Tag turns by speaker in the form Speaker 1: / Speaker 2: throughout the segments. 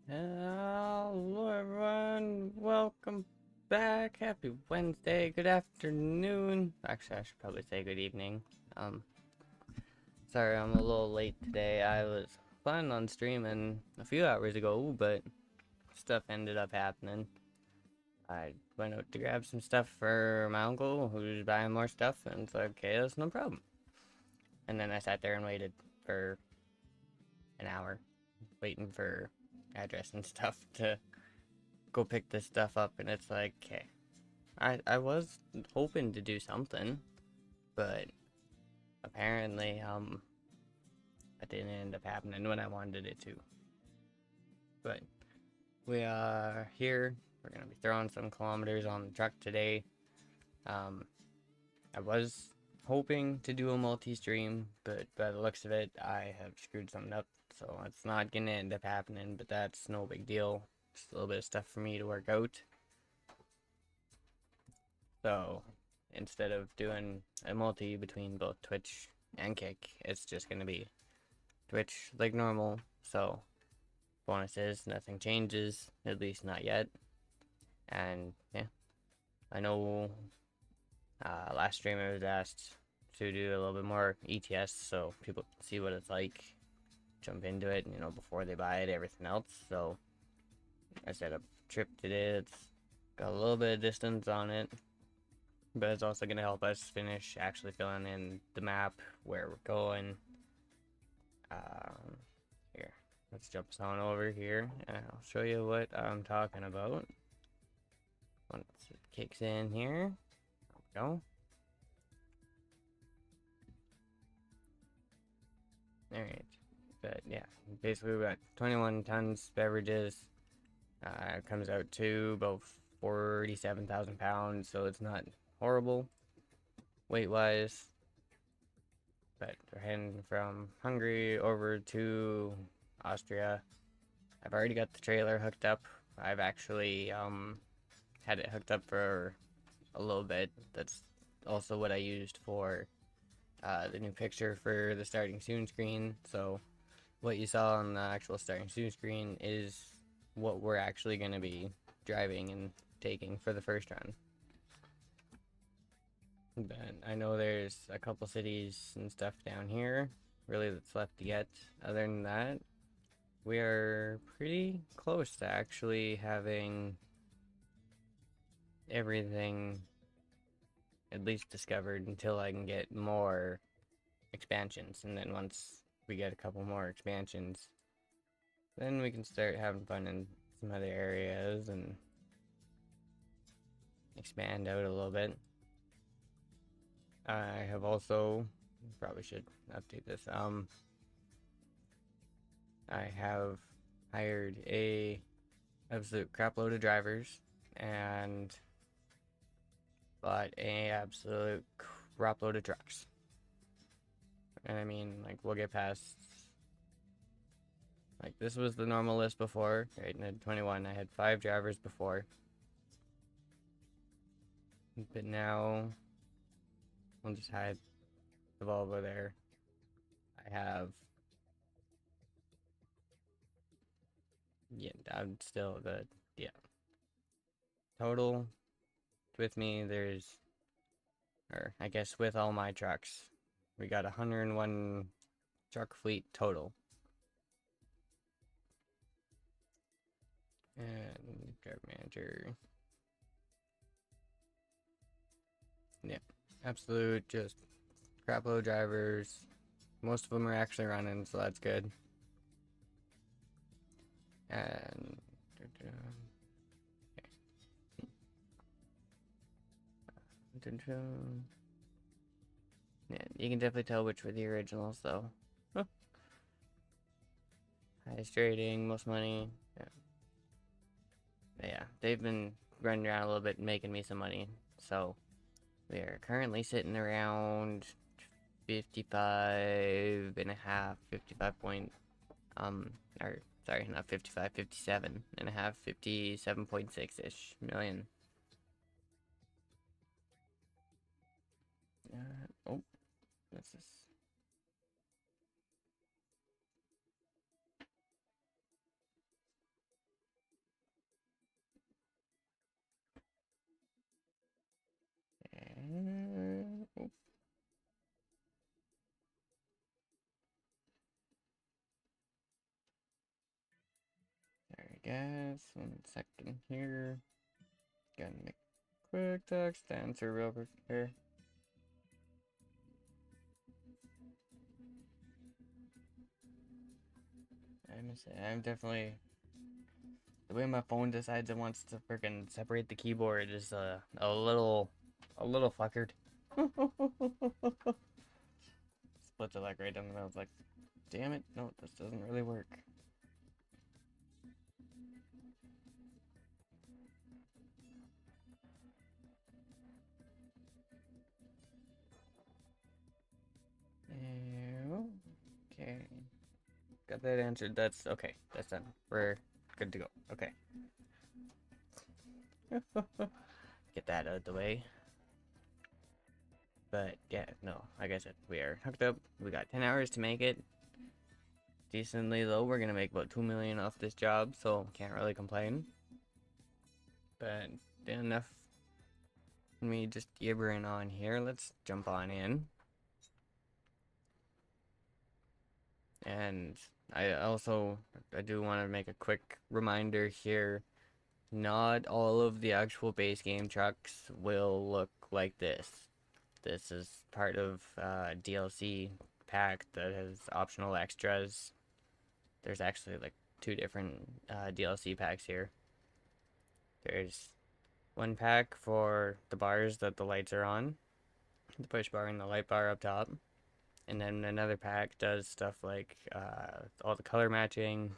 Speaker 1: Hello everyone, welcome back. Happy Wednesday, good afternoon. Actually, I should probably say good evening. Um, Sorry I'm a little late today. I was planning on streaming a few hours ago, but stuff ended up happening. I went out to grab some stuff for my uncle who's buying more stuff, and it's like, okay, that's no problem. And then I sat there and waited for an hour, waiting for address and stuff to go pick this stuff up, and it's like, okay, I was hoping to do something, but apparently, it didn't end up happening when I wanted it to. But we are here. We're gonna be throwing some kilometers on the truck today. Um, I was hoping to do a multi-stream, but by the looks of it, I have screwed something up, so it's not gonna end up happening. But that's no big deal. Just a little bit of stuff for me to work out. So instead of doing a multi between both Twitch and Kick, it's just going to be Twitch like normal. So bonuses, nothing changes, at least not yet. And yeah, I know last stream I was asked to do a little bit more ETS so people can see what it's like, jump into it, before they buy it, everything else. So I set up a trip today. It's got a little bit of distance on it, but it's also going to help us finish actually filling in the map, where we're going. Here, let's jump on over here and I'll show you what I'm talking about. Once it kicks in here, there we go. Alright, but yeah, basically we got 21 tons beverages. It comes out to about 47,000 pounds, so it's not horrible weight wise. But we're heading from Hungary over to Austria. I've already got the trailer hooked up. I've actually had it hooked up for a little bit. That's also what I used for the new picture for the starting soon screen. So what you saw on the actual starting soon screen is what we're actually going to be driving and taking for the first run. But I know there's a couple cities and stuff down here really that's left to get. Other than that, we are pretty close to actually having everything at least discovered until I can get more expansions. And then once we get a couple more expansions, then we can start having fun in some other areas and expand out a little bit. I have also, probably should update this, I have hired a absolute crap load of drivers and bought a absolute crap load of trucks. And I mean, like, we'll get past, like, this was the normal list before, right? And at 21, I had 5 drivers before. But now, we'll just hide the Volvo there. I have, yeah, I'm still the, yeah. Total, with me, there's, or I guess with all my trucks, we got 101 truck fleet total. And driver manager. Yeah, absolute just crapload drivers. Most of them are actually running, so that's good. And yeah, you can definitely tell which were the originals, though. Huh. Highest rating, most money. Yeah. But yeah, they've been running around a little bit and making me some money. So we are currently sitting around 55 and a half, 55 point, or sorry, not 55, 57 and a half, 57.6-ish million. Oh, what's this? gas. 1 second here. Gotta make quick text answer real quick here. I'm definitely, the way my phone decides it wants to freaking separate the keyboard is a little fuckered. Splits it like right down the middle. It's like, damn it, no, this doesn't really work. Okay. Got that answered. That's okay. That's done. We're good to go. Okay. Get that out of the way. But yeah, no, like I said, we are hooked up. We got 10 hours to make it. Decently though, we're gonna make about 2 million off this job, so can't really complain. But enough me just gibbering on here. Let's jump on in. And I do want to make a quick reminder here. Not all of the actual base game trucks will look like this. This is part of DLC pack that has optional extras. There's actually like 2 different DLC packs here. There's one pack for the bars that the lights are on, the push bar and the light bar up top. And then another pack does stuff like all the color matching,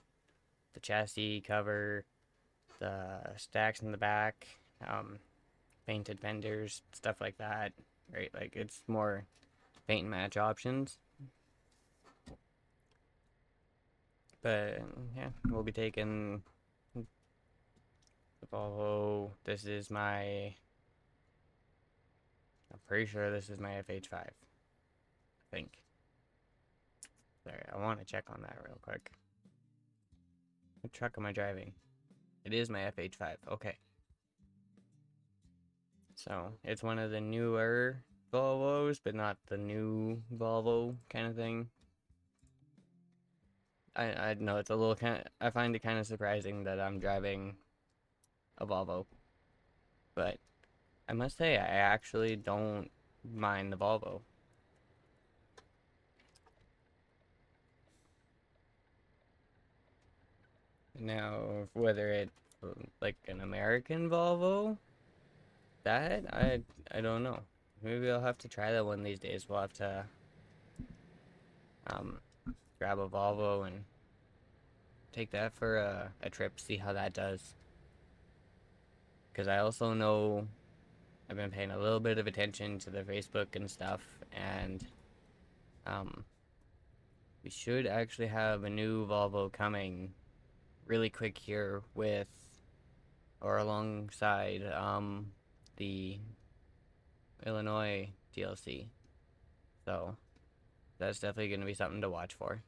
Speaker 1: the chassis cover, the stacks in the back, painted fenders, stuff like that. Right, like it's more paint and match options. But yeah, we'll be taking the Volvo. This is my, I'm pretty sure this is my FH5. I think. Sorry, I want to check on that real quick. What truck am I driving? It is my FH5. Okay. So, it's one of the newer Volvos, but not the new Volvo kind of thing. I know it's a little I find it kind of surprising that I'm driving a Volvo. But I must say, I actually don't mind the Volvo. Now, whether it's like an American Volvo, that I don't know. Maybe I'll have to try that one these days. We'll have to grab a Volvo and take that for a trip, see how that does. Because I also know I've been paying a little bit of attention to the Facebook and stuff, and we should actually have a new Volvo coming really quick here with, or alongside, the Illinois DLC. So that's definitely going to be something to watch for.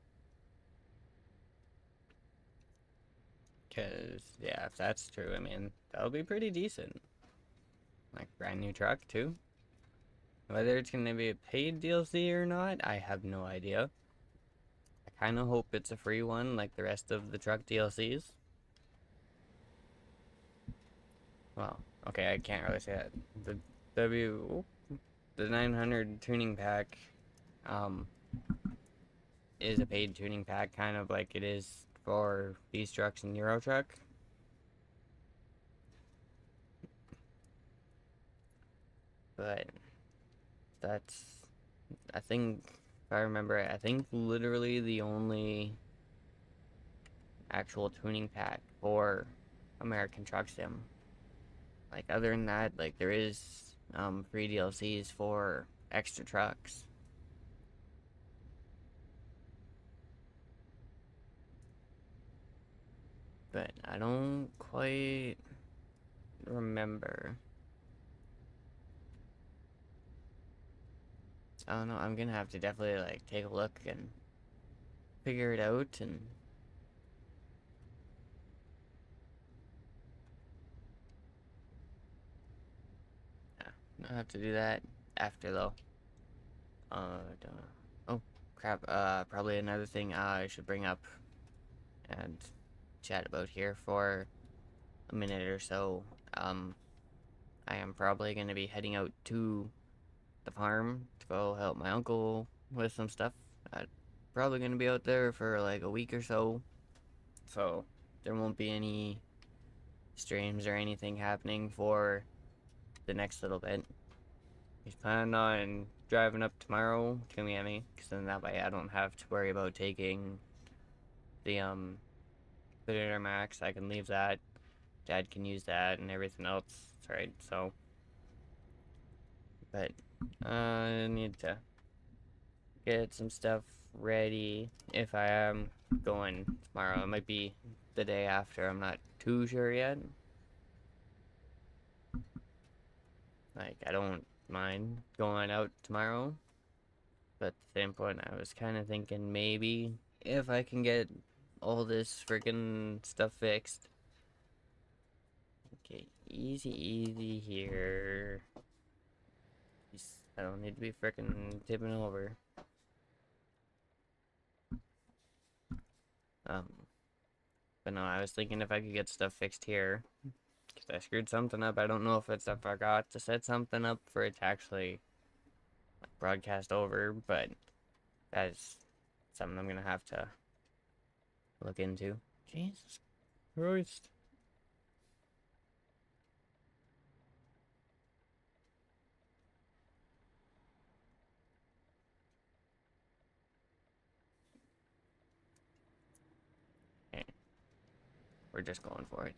Speaker 1: Because, yeah, if that's true, I mean, that'll be pretty decent. Like, brand new truck, too. Whether it's going to be a paid DLC or not, I have no idea. I kind of hope it's a free one, like the rest of the truck DLCs. Well, okay, I can't really say that. The 900 tuning pack, is a paid tuning pack, kind of like it is for these trucks and Euro Truck. But that's, I think, if I remember, I think literally the only actual tuning pack for American Truck Sim. Like, other than that, like, there is free DLCs for extra trucks. But I don't quite remember. I don't know, I'm gonna have to definitely, like, take a look and figure it out, and yeah, I'll have to do that after, though. Oh, crap, probably another thing I should bring up and chat about here for a minute or so. I am probably going to be heading out to the farm to go help my uncle with some stuff. I'm probably going to be out there for like a week or so, so there won't be any streams or anything happening for the next little bit. He's planning on driving up tomorrow to Miami, because then that way I don't have to worry about taking the Predator Max. I can leave that. Dad can use that and everything else, right? So, but I need to get some stuff ready if I am going tomorrow. It might be the day after. I'm not too sure yet. Like, I don't mind going out tomorrow, but at the same point, I was kind of thinking maybe if I can get all this freaking stuff fixed. Okay, easy here. I don't need to be freaking tipping over. But no, I was thinking if I could get stuff fixed here, because I screwed something up. I don't know if I forgot to set something up for it to actually broadcast over, but that's something I'm gonna have to look into. Jesus Christ. Okay. We're just going for it.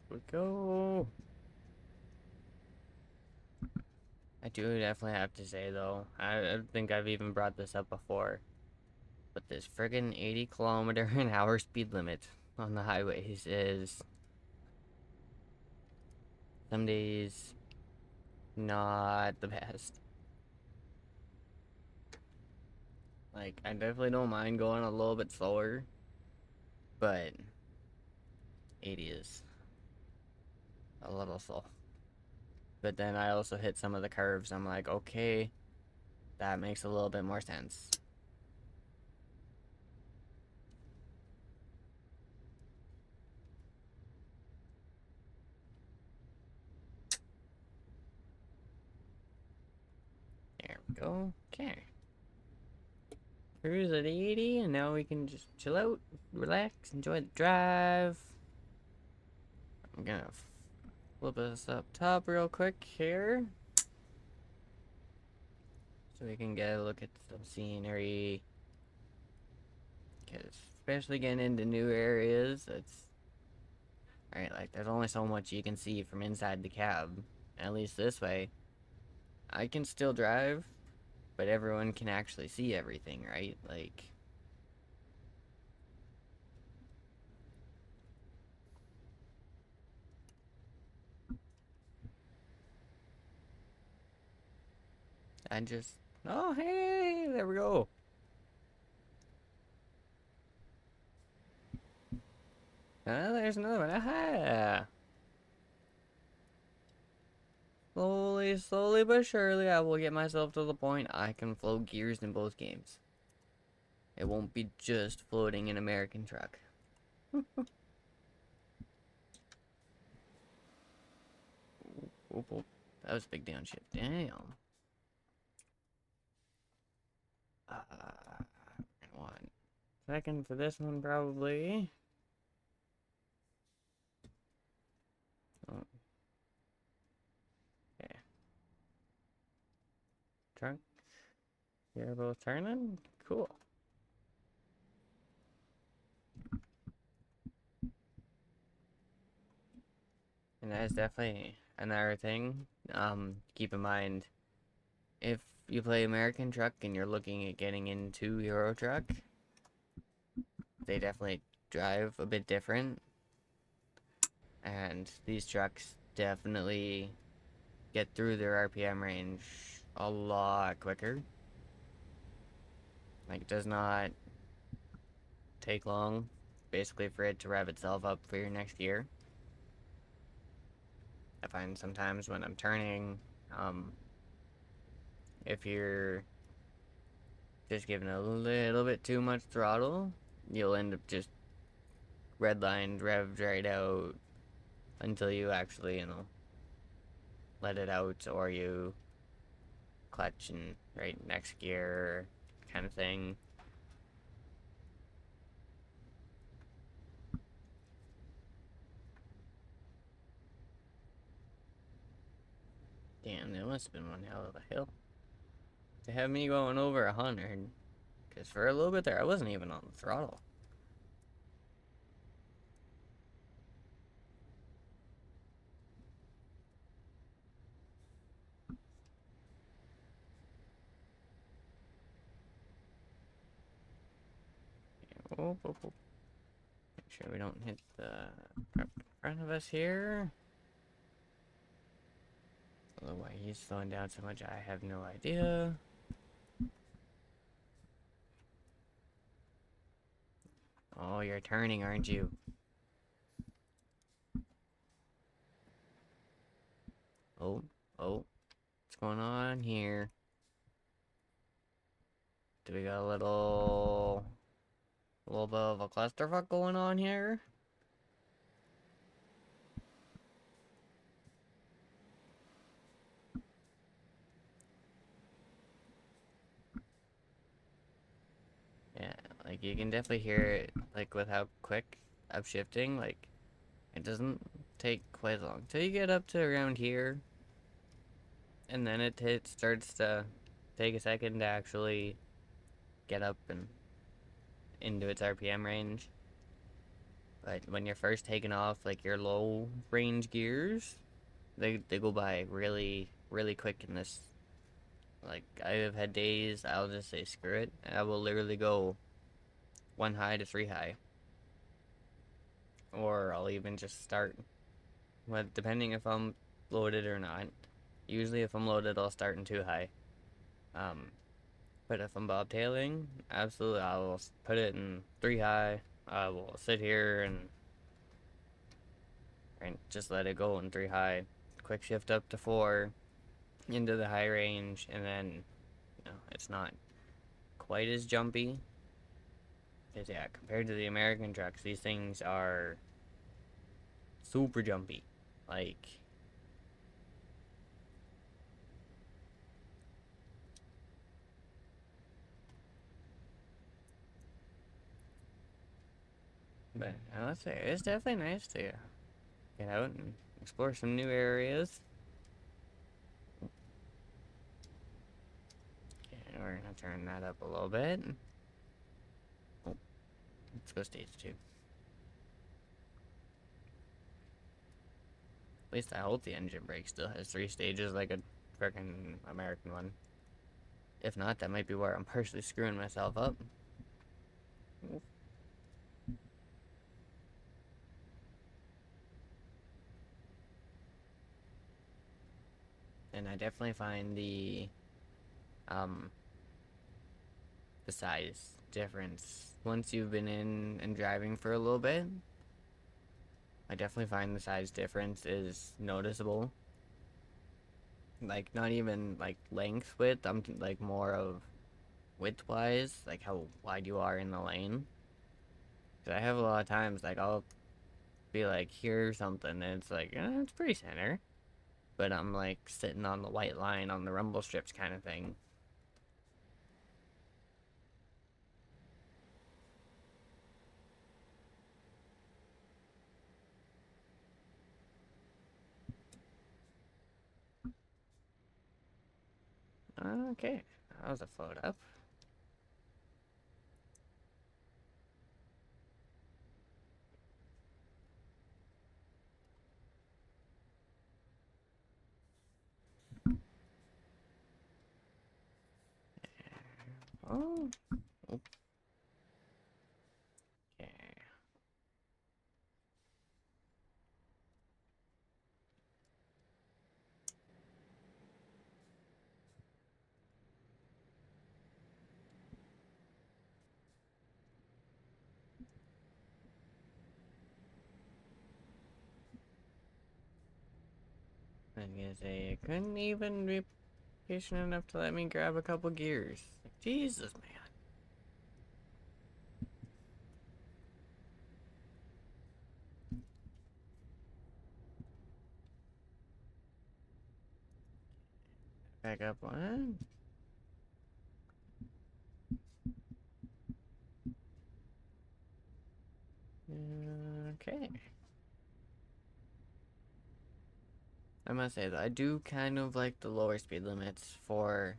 Speaker 1: We go. I do definitely have to say though, I think I've even brought this up before, but this friggin' 80 km/h speed limit on the highways is some days not the best. Like, I definitely don't mind going a little bit slower, but 80 is a little slow. But then I also hit some of the curves. I'm like, okay, that makes a little bit more sense. There we go. Okay. Cruise at 80, and now we can just chill out, relax, enjoy the drive. I'm gonna flip us up top real quick here, so we can get a look at some scenery. Because especially getting into new areas, it's right. Like, there's only so much you can see from inside the cab. At least this way, I can still drive, but everyone can actually see everything, right? Like, I just, oh, hey, there we go. There's another one. Aha! Slowly but surely, I will get myself to the point I can float gears in both games. It won't be just floating an American truck. Oop, oop. That was a big downshift. Damn. One second for this one, probably. Oh. Yeah. Trunk. You're both turning? Cool. And that is definitely another thing. Keep in mind, if you play American Truck and you're looking at getting into Euro Truck, they definitely drive a bit different. And these trucks definitely get through their RPM range a lot quicker. Like, it does not take long, basically, for it to rev itself up for your next gear. I find sometimes when I'm turning, if you're just giving a little bit too much throttle, you'll end up just redlined, revved right out until you actually, let it out, or you clutch and right next gear kind of thing. Damn, that must have been one hell of a hill to have me going over 100, because for a little bit there I wasn't even on the throttle. Oh, oh, oh. Make sure we don't hit the truck in front of us here. Although why he's slowing down so much, I have no idea. Oh, you're turning, aren't you? Oh, oh, what's going on here? Do we got a little bit of a clusterfuck going on here? Yeah, like you can definitely hear it, like with how quick I'm shifting. Like it doesn't take quite long till you get up to around here, and then it starts to take a second to actually get up and into its RPM range. But when you're first taking off, like your low range gears, they go by really quick in this. Like I have had days I'll just say screw it. I will literally go 1 high to 3 high, or I'll even just start. Well, depending if I'm loaded or not. Usually, if I'm loaded, I'll start in 2 high. Um, but if I'm bobtailing, absolutely, I will put it in 3 high. I will sit here and just let it go in 3 high. Quick shift up to 4 into the high range, and then it's not quite as jumpy. Because yeah, compared to the American trucks, these things are super jumpy. Like, but I must say, it's definitely nice to get out and explore some new areas. Okay, we're gonna turn that up a little bit. Oh, let's go stage 2. At least I hope the engine brake still has 3 stages like a freaking American one. If not, that might be where I'm partially screwing myself up. And I definitely find the size difference once you've been in and driving for a little bit. I definitely find the size difference is noticeable. Like not even like length width, I'm like more of width wise, like how wide you are in the lane. Cause I have a lot of times like I'll be like here's something and it's like it's pretty center, but I'm like sitting on the white line on the rumble strips kind of thing. Okay, that was a float up. Oh, okay. was gonna say, it couldn't even be patient enough to let me grab a couple gears. Like, Jesus, man. Back up one. Okay. I must say that I do kind of like the lower speed limits for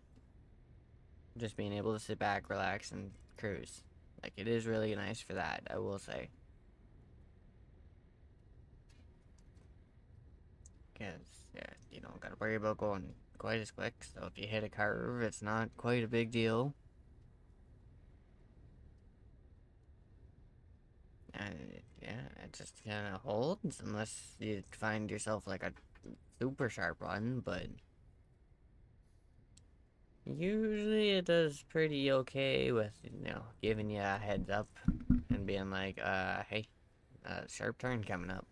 Speaker 1: just being able to sit back, relax, and cruise. Like, it is really nice for that, I will say. Because, yeah, you don't gotta worry about going quite as quick, so if you hit a curve, it's not quite a big deal. And, yeah, it just kind of holds, unless you find yourself like a super sharp one, but usually it does pretty okay with, giving you a heads up and being like, hey, sharp turn coming up.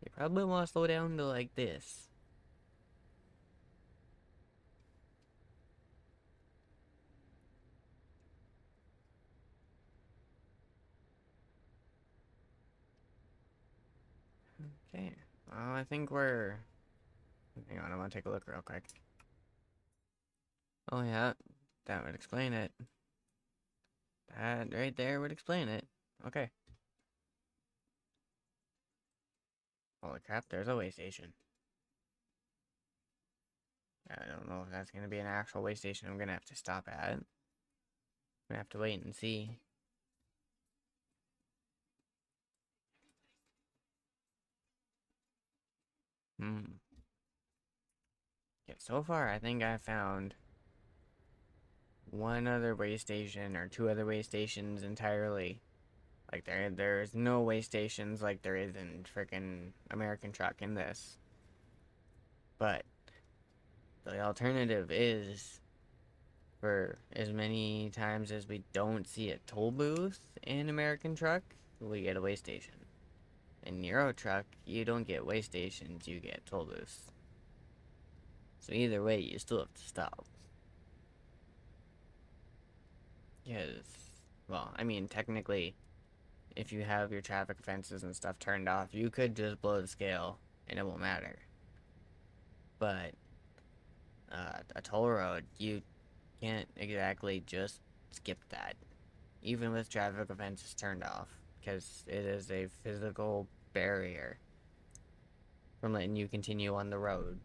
Speaker 1: You probably want to slow down to like this. Okay, well, I think we're... Hang on, I want to take a look real quick. Oh yeah, that would explain it. That right there would explain it. Okay. Holy crap, there's a way station. I don't know if that's going to be an actual way station I'm going to have to stop at. I'm going to have to wait and see. Yeah, so far, I think I found one other way station or two other way stations entirely. Like, there's no way stations like there is in frickin' American Truck in this. But the alternative is, for as many times as we don't see a toll booth in American Truck, we get a way station. In Euro Truck, you don't get way stations, you get toll booths. So either way, you still have to stop. Because, well, I mean, technically, if you have your traffic offenses and stuff turned off, you could just blow the scale and it won't matter. But a toll road, you can't exactly just skip that, even with traffic offenses turned off, because it is a physical barrier from letting you continue on the road.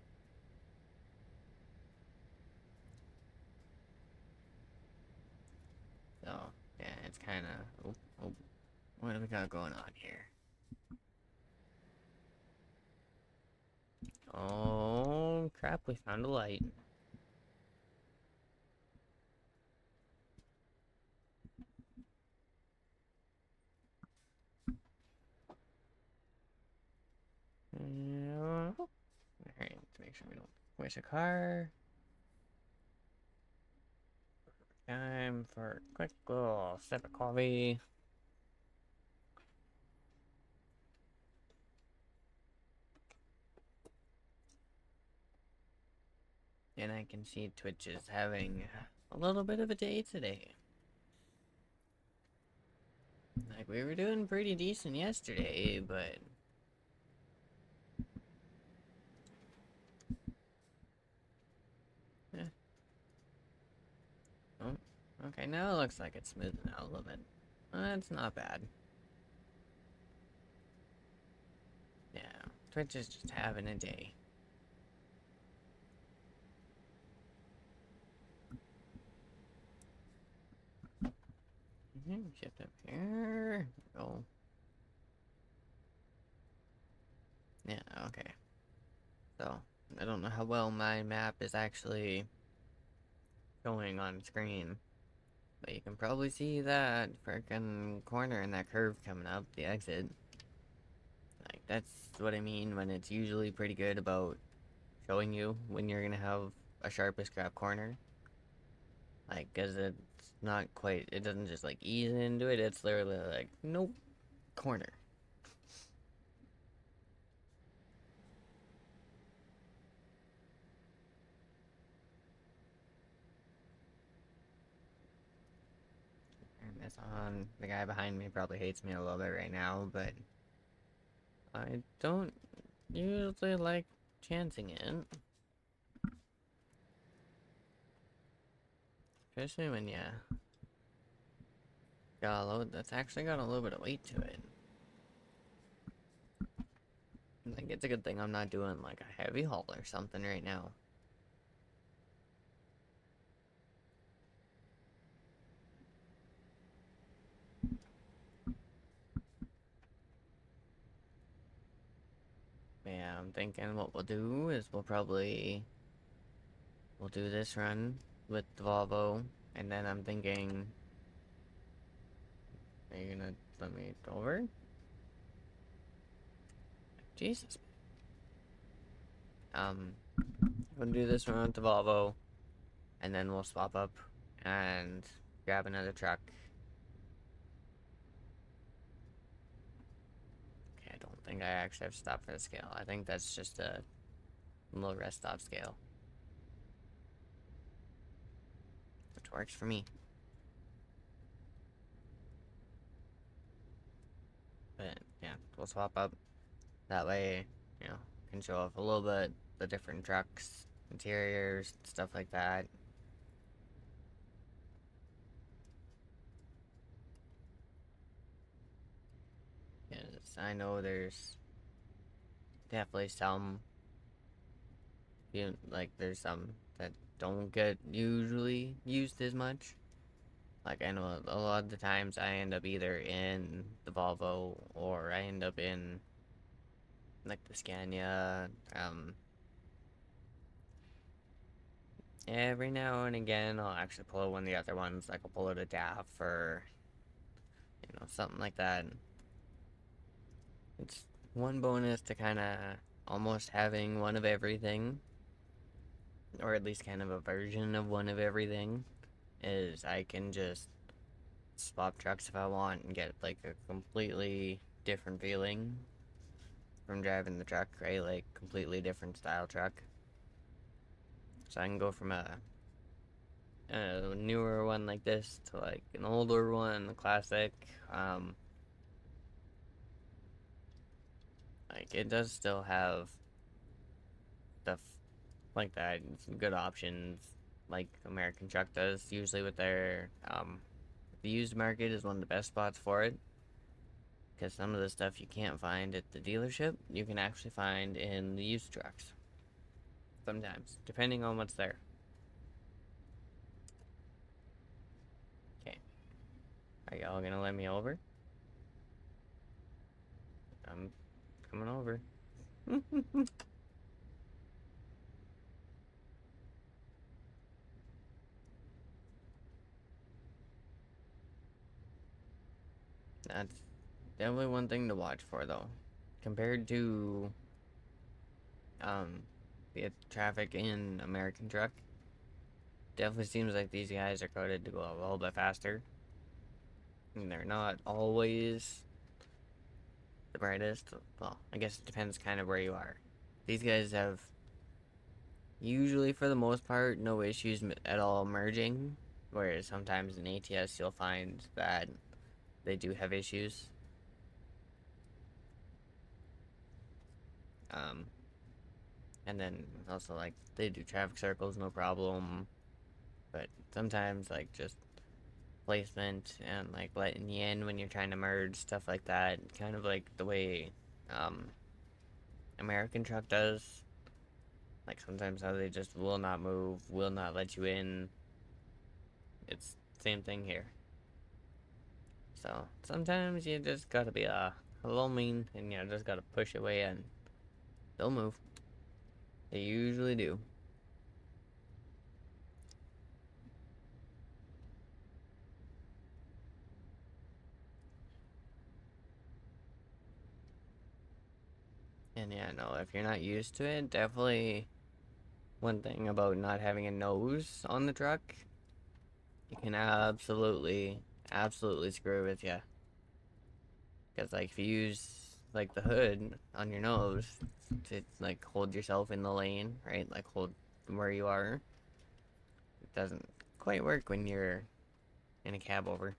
Speaker 1: So, yeah, it's kind of... what do we got going on here? Oh, crap, we found a light. Alright, let's make sure we don't waste a car. Time for a quick little sip of coffee. And I can see Twitch is having a little bit of a day today. Like, we were doing pretty decent yesterday, but... Eh. Oh, okay, now it looks like it's smoothing out a little bit. That's not bad. Yeah, Twitch is just having a day. Shift up here. Oh. Yeah, okay. So, I don't know how well my map is actually showing on screen. But you can probably see that frickin' corner and that curve coming up, the exit. Like, that's what I mean when it's usually pretty good about showing you when you're gonna have a sharp as crap corner. Like, cause it's not quite, it doesn't just like ease into it, it's literally like, nope, corner.
Speaker 2: This on the guy behind me probably hates me a little bit right now, but
Speaker 1: I don't usually like chancing it. Especially when you got a load that's actually got a little bit of weight to it. Like, it's a good thing I'm not doing like a heavy haul or something right now. Yeah, I'm thinking what we'll do is we'll do this run with the Volvo, and then I'm thinking, are you gonna let me over? Jesus. We'll do this run with the Volvo, and then we'll swap up and grab another truck. Okay, I don't think I actually have to stop for the scale. I think that's just a little rest stop scale, which works for me. But yeah, we'll swap up. That way, you know, can show off a little bit the different trucks, interiors, stuff like that. Yes, I know there's definitely some, you know, like there's some that don't get usually used as much. Like I know a lot of the times I end up either in the Volvo or I end up in like the Scania. Every now and again I'll actually pull one of the other ones, like I'll pull out a DAF or something like that. It's one bonus to kind of almost having one of everything, or at least kind of a version of one of everything, is I can just swap trucks if I want and get like a completely different feeling from driving the truck, right? Like completely different style truck. So I can go from a newer one like this to like an older one, a classic. Like it does still have stuff like that, some good options, like American Truck does usually with their the used market is one of the best spots for it, because some of the stuff you can't find at the dealership you can actually find in the used trucks sometimes, depending on what's there. Okay, are y'all gonna let me over? I'm coming over. That's definitely one thing to watch for, though, compared to um the traffic in American Truck. Definitely seems like these guys are coded to go a little bit faster, and they're not always the brightest. Well, I guess it depends kind of where you are. These guys have usually, for the most part, no issues at all merging, whereas sometimes in ATS you'll find that they do have issues. Um, and then also like they do traffic circles no problem, but sometimes like just placement and like letting you in when you're trying to merge, stuff like that, kind of like the way um, American Truck does. Like sometimes how they just will not move, will not let you in. It's same thing here. So sometimes you just gotta be a little mean and you just gotta push away and they'll move. They usually do. And yeah, no, if you're not used to it, definitely one thing about not having a nose on the truck, it can absolutely screw with you. Because like if you use like the hood on your nose to like hold yourself in the lane, right? Like hold where you are, it doesn't quite work when you're in a cab over.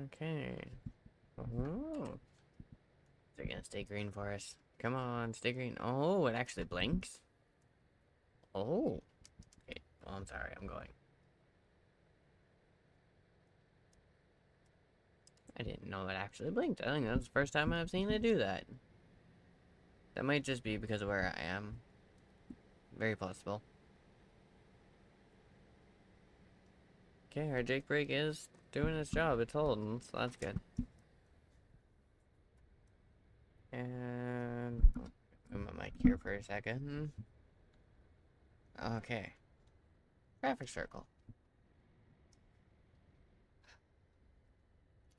Speaker 1: Okay. Oh.
Speaker 2: They're gonna stay green for us. Come on, stay green. Oh, it actually blinks. Oh. Okay. Oh, I'm sorry. I'm going. I didn't know it actually blinked. I think that's the first time I've seen it do that. That might just be because of where I am. Very possible. Okay, our Jake brake is doing its job. It's holding, so that's good. And move my mic here for a second. Okay. Traffic circle.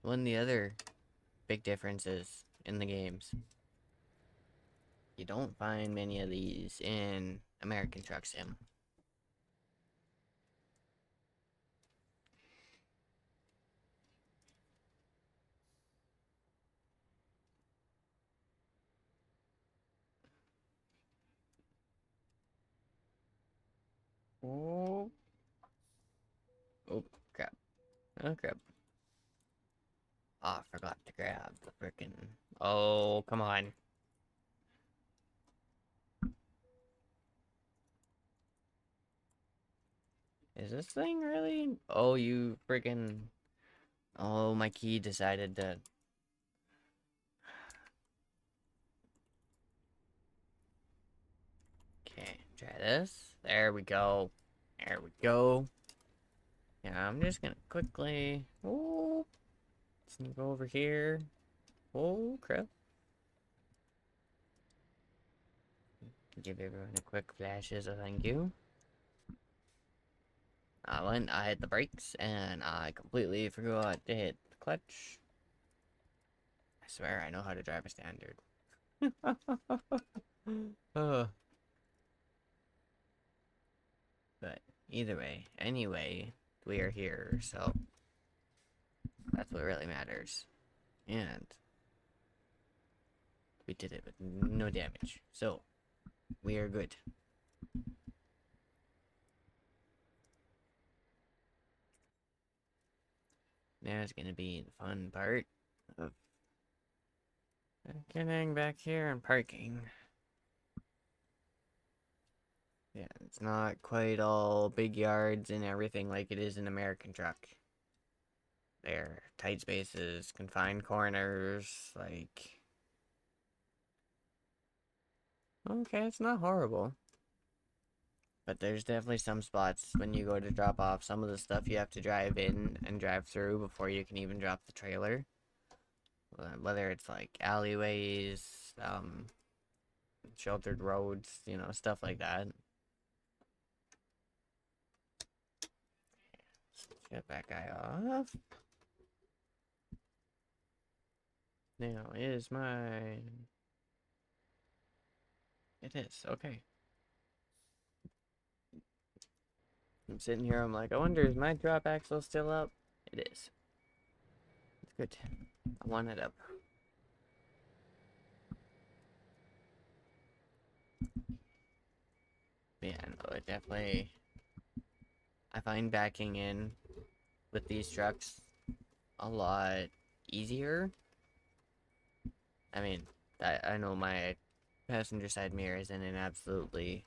Speaker 2: One of the other big differences in the games, you don't find many of these in American Truck Sim.
Speaker 1: Oh.
Speaker 2: Oh, crap. Oh, crap. Oh, I forgot to grab the frickin'... Oh, come on. Is this thing really? Oh, you freaking... Oh, my key decided to... Okay, try this. There we go. There we go. Yeah, I'm just gonna quickly... Oh, sneak over here. Oh, crap. Give everyone a quick flashes of thank you. I hit the brakes, and I completely forgot to hit the clutch. I swear I know how to drive a standard. uh, but either way, anyway, we are here, so that's what really matters. And we did it with no damage, so we are good. Now it's gonna be the fun part of getting back here and parking. Yeah, it's not quite all big yards and everything like it is in American Truck. They're tight spaces, confined corners, like... Okay, it's not horrible. But there's definitely some spots when you go to drop off some of the stuff you have to drive in and drive through before you can even drop the trailer. Whether it's like alleyways, sheltered roads, you know, stuff like that. Get that guy off. Now is my... It is, okay. I'm sitting here, I'm like, I wonder, is my drop axle still up? It is. It's good. I want it up. Yeah, no, it definitely... I find backing in with these trucks a lot easier. I mean, I know my passenger side mirror is in an absolutely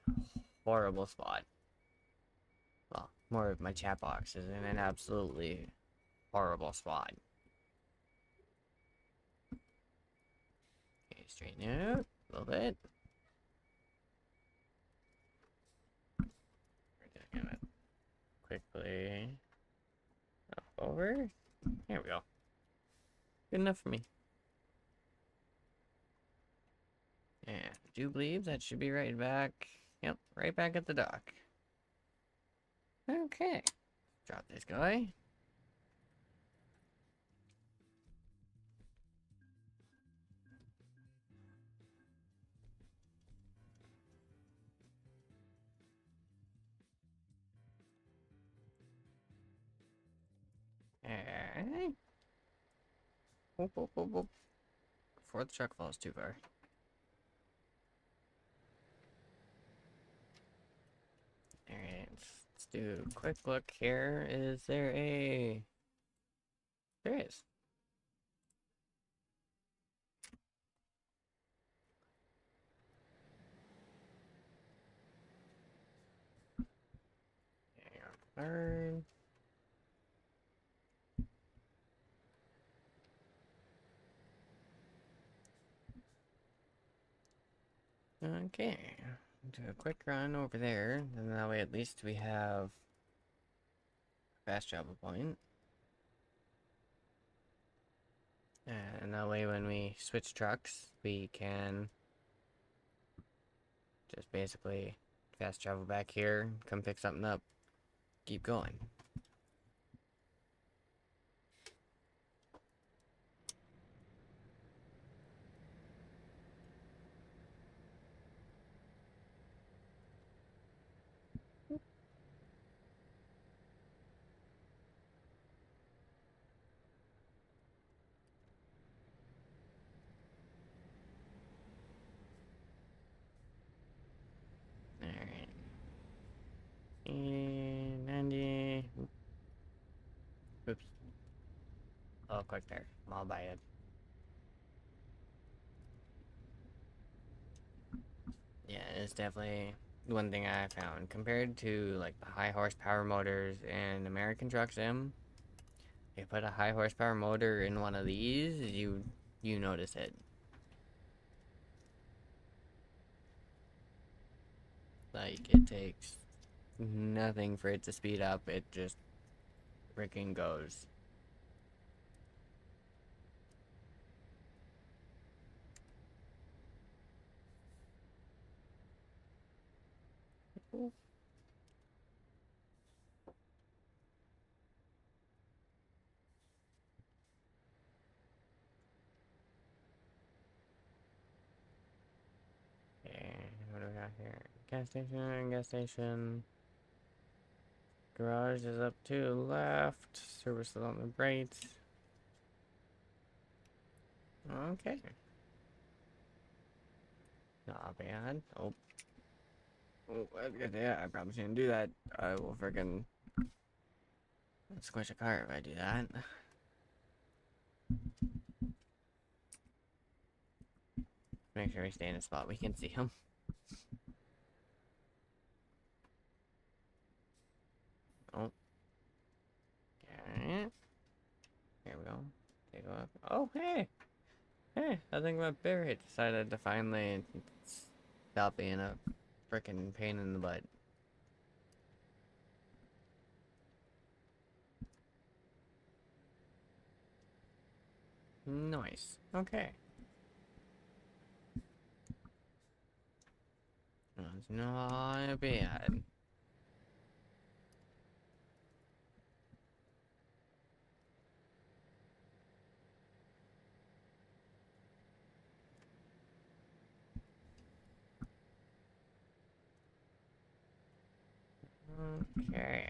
Speaker 2: horrible spot. Well, more of my chat box is in an absolutely horrible spot. Okay, straighten out a little bit. We're just gonna quickly up over. There we go. Good enough for me. And I do believe that should be right back. Yep, right back at the dock. Okay. Drop this guy. Alright. Whoop, whoop, whoop, whoop. Before the truck falls too far. Alright, let's do a quick look here. Is there a... There is.
Speaker 1: Bird. Okay. Do a quick run over there, and that way at least we have a fast travel point. And that way when we switch trucks, we can just basically fast travel back here, come pick something up, keep going. Alright. And 90. Oops. Oh, quick there. I'll buy it. Yeah, it's definitely one thing I found. Compared to like the high horsepower motors in American Truck Sim, if you put a high horsepower motor in one of these, you notice it. Like, it takes nothing for it to speed up, it just freaking goes. Okay, what do we got here? Gas station. Garage is up to left. Service is on the right. Okay. Not bad. Oh. Oh, yeah, I probably shouldn't do that. I will freaking squish a car if I do that. Make sure we stay in a spot we can see him. Oh. Okay. Here we go. Take a look. Oh, hey! Hey, I think my Barrett decided to finally stop being a freaking pain in the butt. Nice. Okay. That's not bad. Okay.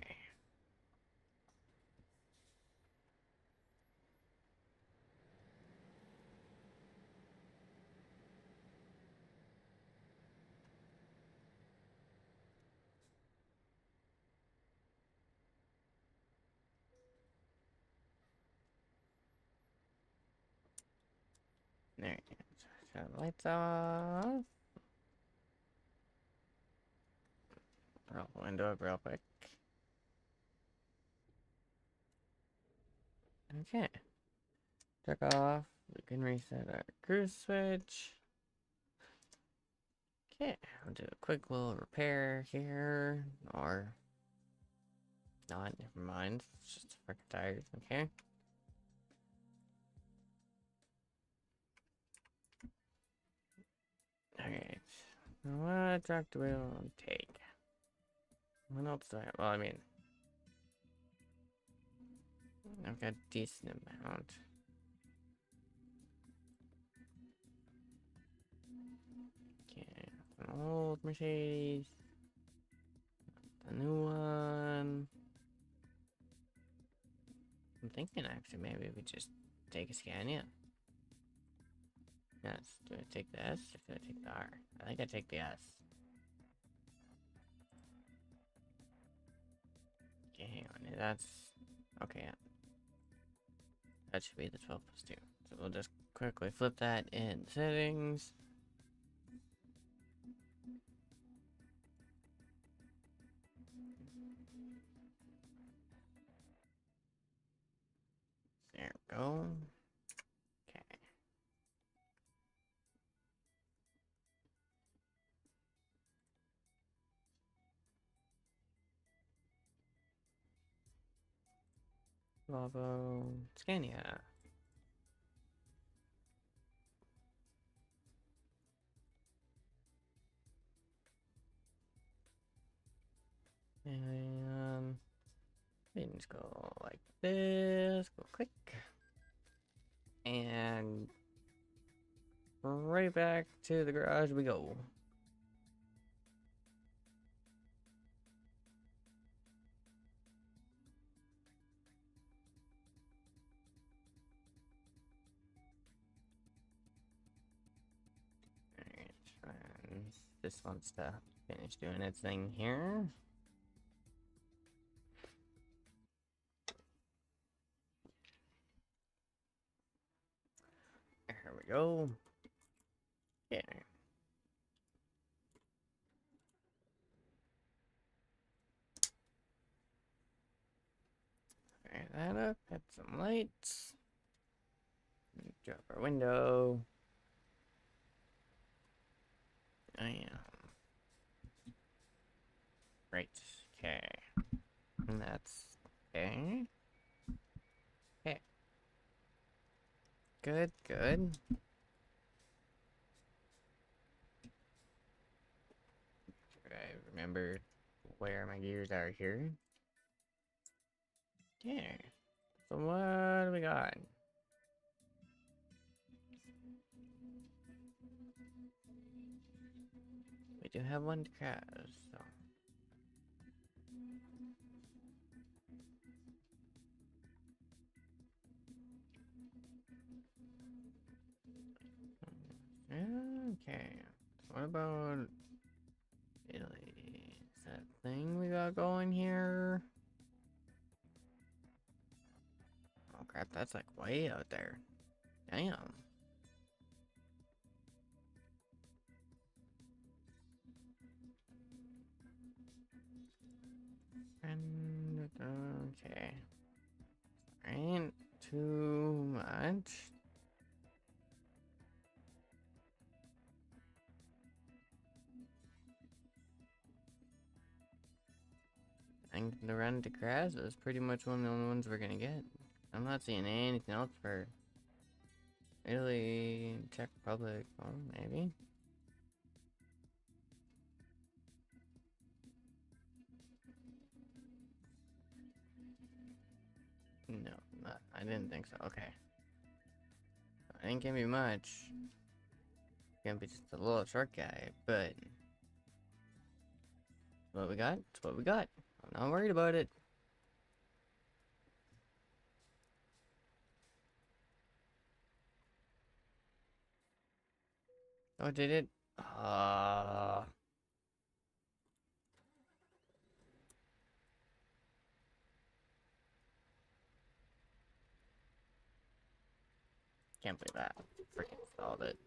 Speaker 1: There. Turn the lights off. Roll the window up real quick. Okay. Check off. We can reset our cruise switch. Okay, I'll do a quick little repair here. Or not, never mind. It's just freaking tires, okay? Alright. What truck do we want to take? What else do I have? Well, I mean, I've got a decent amount. Okay, an old Mercedes. The new one. I'm thinking actually maybe we just take a Scania. Yes, do I take the S or do I take the R? I think I take the S. Okay, hang on. That's okay. Yeah. That should be the 12 plus 2. So we'll just quickly flip that in settings.
Speaker 2: go. Okay. Volvo Scania. And things go like this. Go click. And right back to the garage we go. Alright, this wants to finish doing its thing here. There we go. Yeah. Fire that up, add some lights. Drop our window. I am. Right, okay. And that's okay. Okay. Good, good. I remember where my gears are here. Yeah. So what do we got? We do have one to cross, so. Okay. What about Italy? Is that thing we got going here? Oh crap, that's like way out there. Damn. And okay. Ain't too much. I think the run to Kraz is pretty much one of the only ones we're gonna get. I'm not seeing anything else for Italy, Czech Republic. Oh, maybe. No, not, I didn't think so. Okay. It ain't gonna be much. It's gonna be just a little short guy, but what we got? It's what we got. I'm not worried about it. Oh, did it? Can't believe that. Freaking stalled it.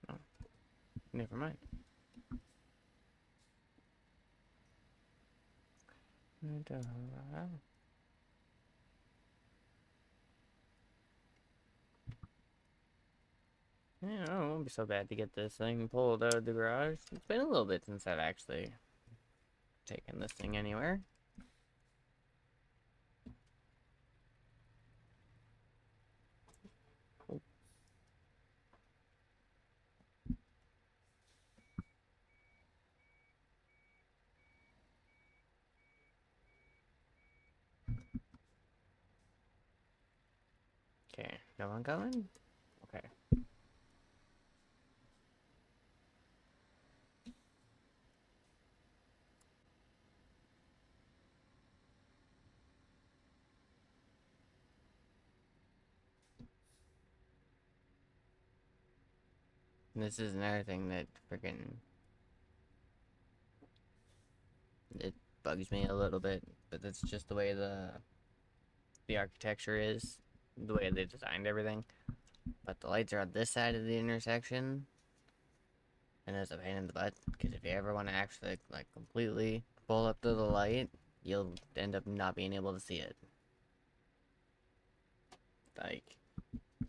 Speaker 2: Oh, never mind. Yeah, oh, it won't be so bad to get this thing pulled out of the garage. It's been a little bit since I've actually taken this thing anywhere. Oh. Okay, no one coming? Okay. And this is another thing that freaking it bugs me a little bit, but that's just the way the architecture is, the way they designed everything. But the lights are on this side of the intersection, and it's a pain in the butt because if you ever want to actually like completely pull up to the light, you'll end up not being able to see it.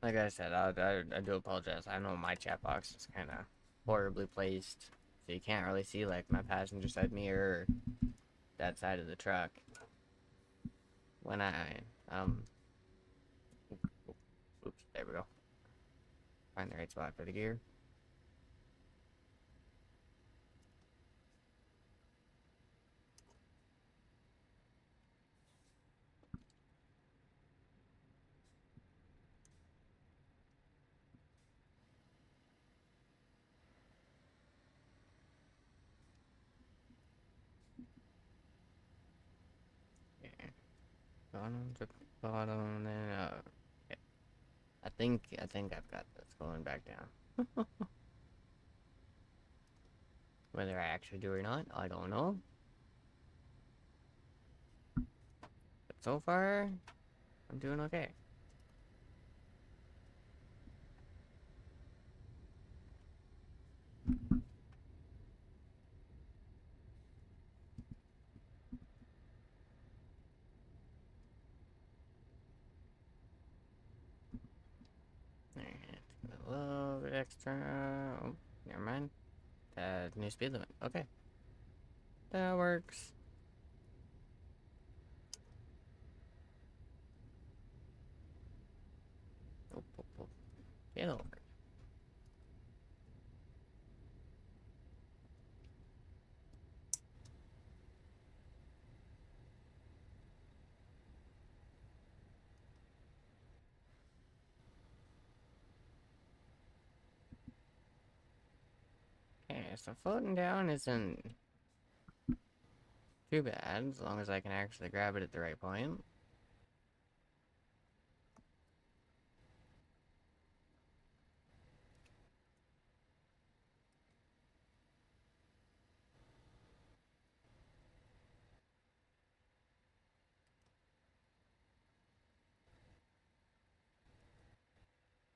Speaker 2: Like I said, I do apologize. I know my chat box is kind of horribly placed, so you can't really see like my passenger side mirror or that side of the truck. When oops, there we go. Find the right spot for the gear. Yeah. Bottom to bottom, then yeah. I think I've got this going back down. Whether I actually do or not, I don't know. But so far, I'm doing okay. Alright, a little bit extra. Oh, never mind. New speed limit. Okay. That works. Oh, oh, oh. Get over. Okay, so floating down isn't too bad, as long as I can actually grab it at the right point.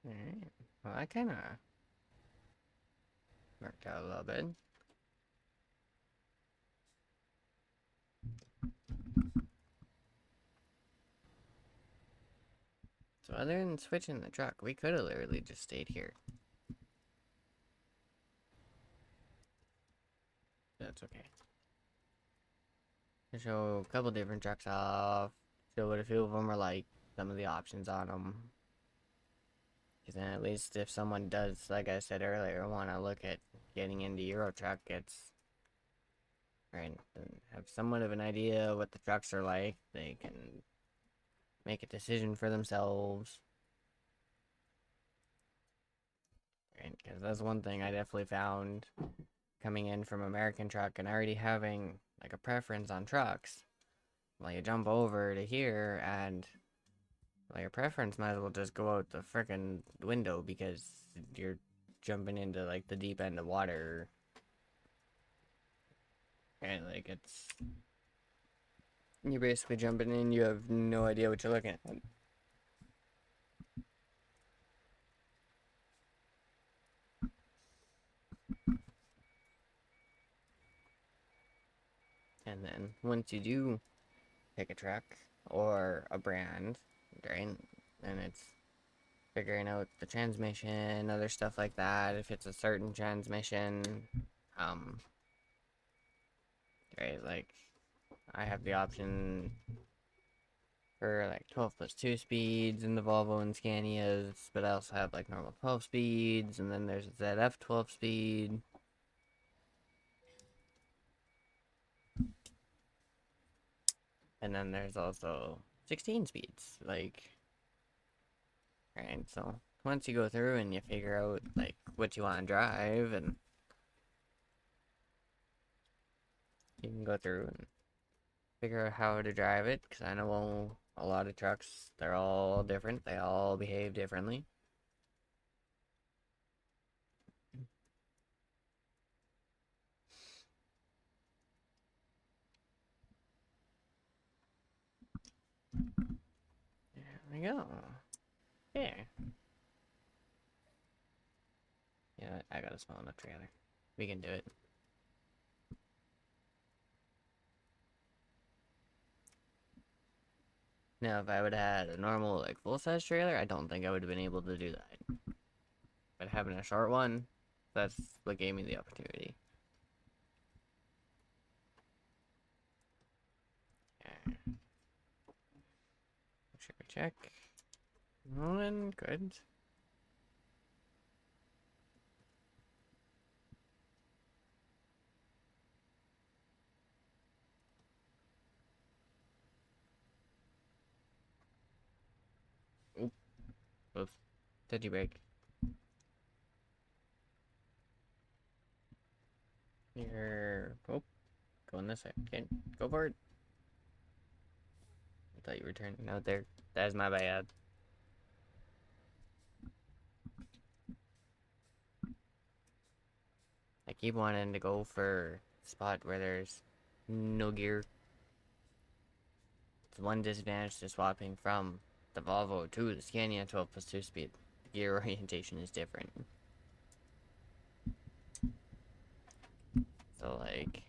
Speaker 2: Alright. Well, that kind of worked out a little bit. So other than switching the truck, we could have literally just stayed here. That's okay. Show a couple different trucks off. Show what a few of them are like. Some of the options on them. Because then at least if someone does, like I said earlier, want to look at getting into Euro truck, it's right. Have somewhat of an idea what the trucks are like. They can make a decision for themselves. Right? Because that's one thing I definitely found coming in from American truck and already having like a preference on trucks. Well, you jump over to here and well, your preference might as well just go out the frickin' window because you're jumping into like the deep end of water. And like it's you're basically jumping in, you have no idea what you're looking at. And then once you do pick a truck or a brand, right? And it's figuring out the transmission, other stuff like that. If it's a certain transmission, right? Like I have the option for like 12 plus 2 speeds in the Volvo and Scanias, but I also have like normal 12 speeds, and then there's a ZF 12 speed. And then there's also 16 speeds, like, right? So once you go through and you figure out like what you want to drive, and you can go through and figure out how to drive it, because I know a lot of trucks, they're all different, they all behave differently. There we go. Yeah. Yeah, I got a small enough trailer. We can do it. Now, if I would have had a normal, like, full-size trailer, I don't think I would have been able to do that. But having a short one, that's what gave me the opportunity. Okay. Make sure we check. Rolling, good. Oop, oops. Did you break? Here. Oh, going this way. Okay, go for it. I thought you were turning out there. That's my bad. I keep wanting to go for a spot where there's no gear. It's one disadvantage to swapping from the Volvo to the Scania 12 plus 2 speed. The gear orientation is different. So, like,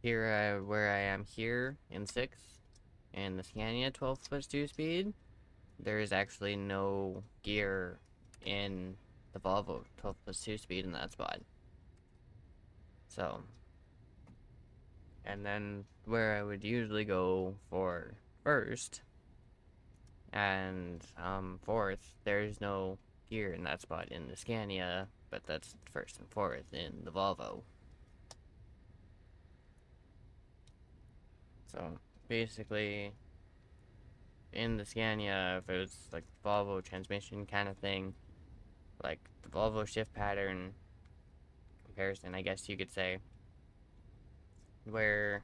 Speaker 2: here where I am here in 6, and the Scania 12 plus 2 speed, there is actually no gear in the Volvo 12 plus 2 speed in that spot. So, and then where I would usually go for first and fourth, there's no gear in that spot in the Scania, but that's first and fourth in the Volvo. So basically, in the Scania, if it was like Volvo transmission kind of thing, like the Volvo shift pattern comparison, I guess you could say, where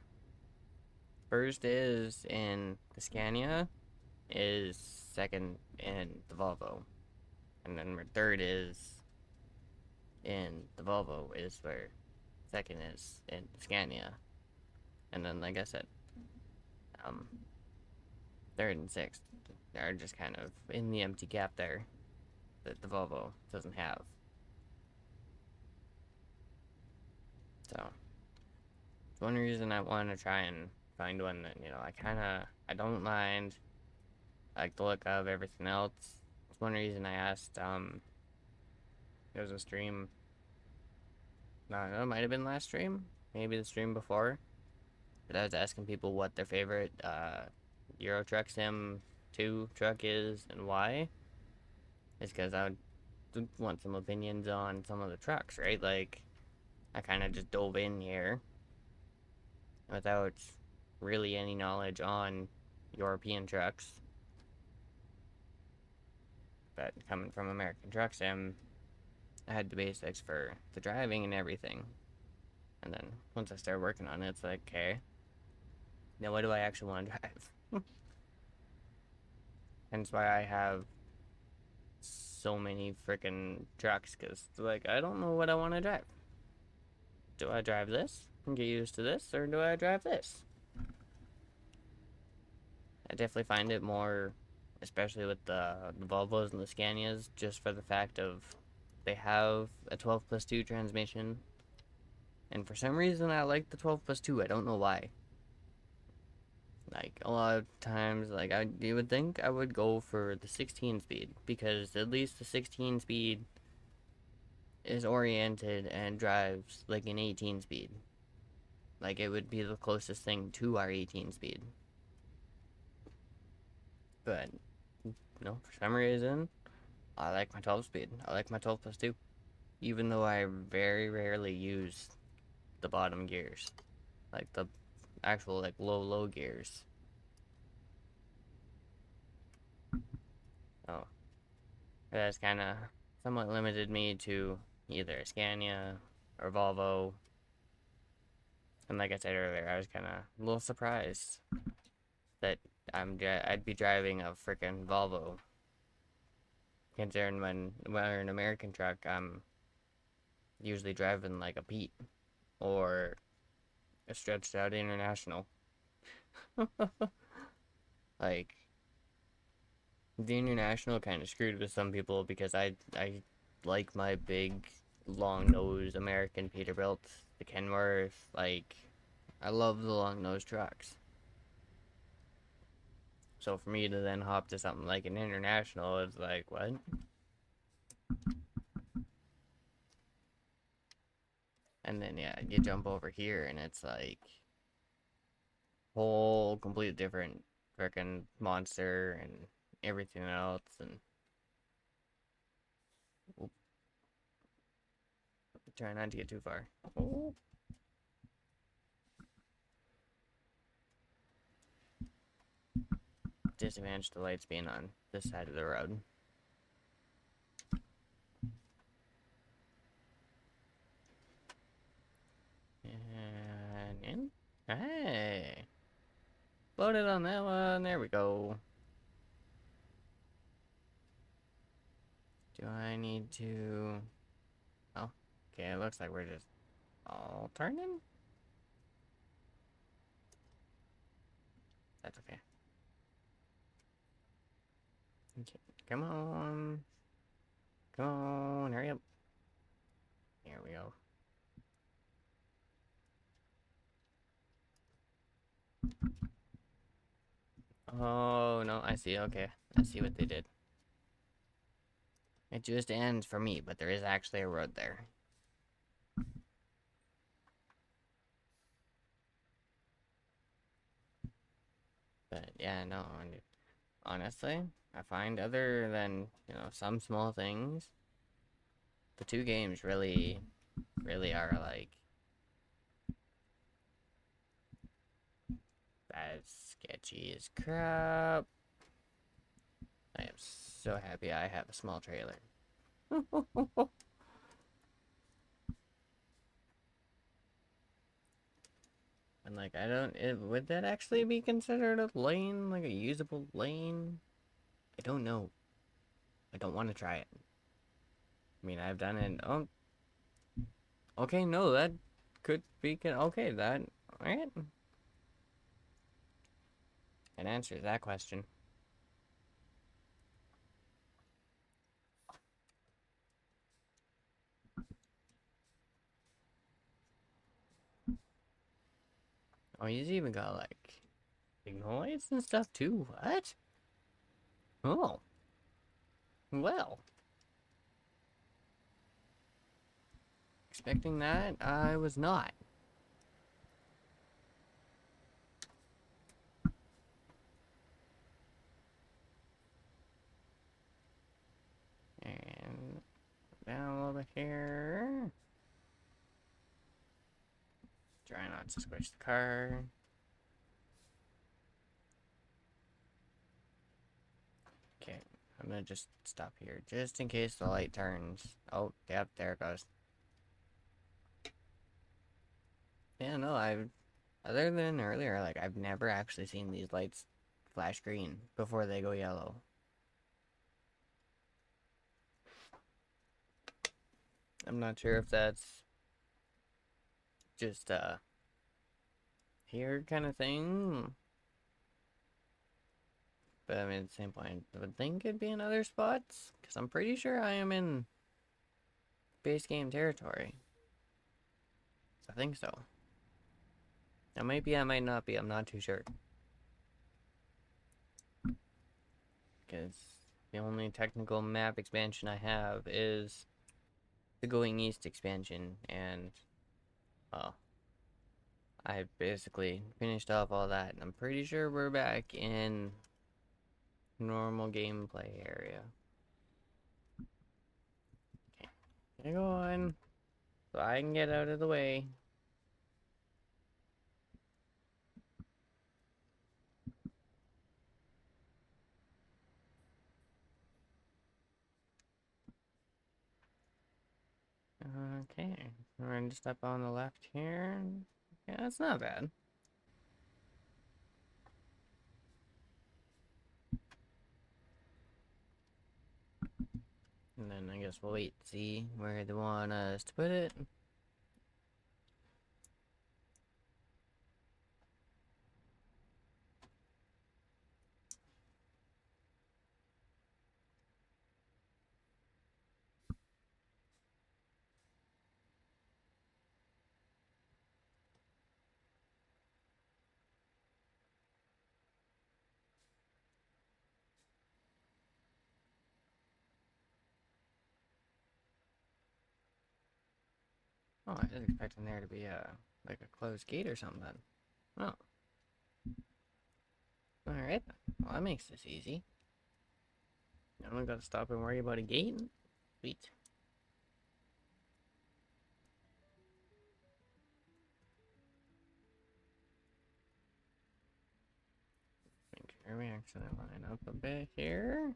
Speaker 2: first is in the Scania is second in the Volvo, and then where third is in the Volvo is where second is in the Scania, and then like I said, third and sixth are just kind of in the empty gap there that the Volvo doesn't have. So it's one reason I want to try and find one that, you know, I don't mind, like the look of everything else. It's one reason I asked, there was a stream, no, it might have been last stream, maybe the stream before, but I was asking people what their favorite, Euro Truck Sim 2 truck is and why. It's because I would want some opinions on some of the trucks, right? Like, I kind of just dove in here without really any knowledge on European trucks. But coming from American Truck Sim, I had the basics for the driving and everything. And then once I started working on it, it's like, okay, now what do I actually want to drive? Hence why I have so many freaking trucks, because, like, I don't know what I want to drive. Do I drive this and get used to this, or do I drive this? I definitely find it more, especially with the Volvos and the Scanias, just for the fact of they have a 12 plus 2 transmission. And for some reason, I like the 12 plus 2. I don't know why. Like, a lot of times, like, you would think I would go for the 16 speed, because at least the 16 speed is oriented and drives like an 18 speed. Like, it would be the closest thing to our 18 speed. But, no, for some reason, I like my 12 speed. I like my 12 plus 2. Even though I very rarely use the bottom gears. Like, the actual, like, low gears. Oh. That's kind of somewhat limited me to either a Scania or Volvo. And like I said earlier, I was kind of a little surprised that I'd be driving a freaking Volvo. Considering when we're an American truck, I'm usually driving like a Pete or a stretched out International. Like, the International kind of screwed with some people because I like my big long nose American Peterbilt, the Kenworth. Like, I love the long nose trucks.
Speaker 1: So for me to then hop to something like an international, it's like, what? And then, yeah, you jump over here, and it's like whole completely different freaking monster and everything else. And oop, try not to get too far. Oh. Disadvantage the lights being on this side of the road. And in. Hey. Loaded on that one. There we go. Do I need to... Oh, okay, it looks like we're just all turning. That's okay. Okay, come on. Come on, hurry up. Here we go. Oh, no, I see, okay. I see what they did. It just ends for me, but there is actually a road there. But, yeah, no, honestly, I find other than, you know, some small things, the two games really, really are, like, as sketchy as crap. I am so happy I have a small trailer. And like, would that actually be considered a lane? Like a usable lane? I don't know. I don't want to try it. I mean, I've done it. Oh, okay, no, that could be, okay, that, alright. That answers that question. Oh, he's even got like signal lights and stuff too. What? Oh, well. Expecting that? I was not. And down a little bit here. Try not to squish the car. Okay, I'm gonna just stop here, just in case the light turns. Oh, yep, there it goes. Yeah, no, other than earlier, like, I've never actually seen these lights flash green before they go yellow. I'm not sure if that's just a here kind of thing. But I mean, at the same point, I would think it'd be in other spots, because I'm pretty sure I am in base game territory. I think so. Now, maybe I might not be, I'm not too sure. Because the only technical map expansion I have is the Going East expansion, and, well, I basically finished off all that, and I'm pretty sure we're back in normal gameplay area. Okay, get going, so I can get out of the way. Okay, we're going to step on the left here. Yeah, that's not bad. And then I guess we'll wait to see where they want us to put it. Oh, I was expecting there to be like a closed gate or something. Oh, alright. Well, that makes this easy. I don't gotta stop and worry about a gate. Sweet. Make sure we actually line up a bit here.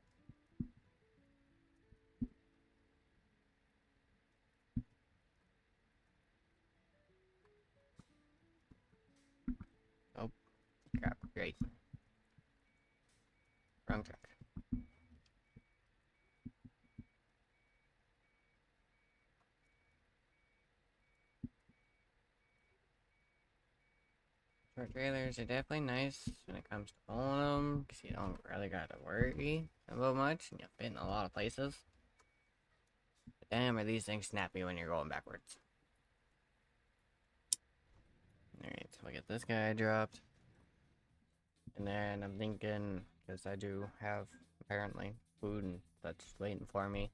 Speaker 1: Oh, crap. Great. Wrong truck. Short trailers are definitely nice when it comes to pulling them, because you don't really gotta worry about much, and you fit in a lot of places. But damn, are these things snappy when you're going backwards. Alright, so we'll get this guy dropped. And then I'm thinking, because I do have, apparently, food and such waiting for me.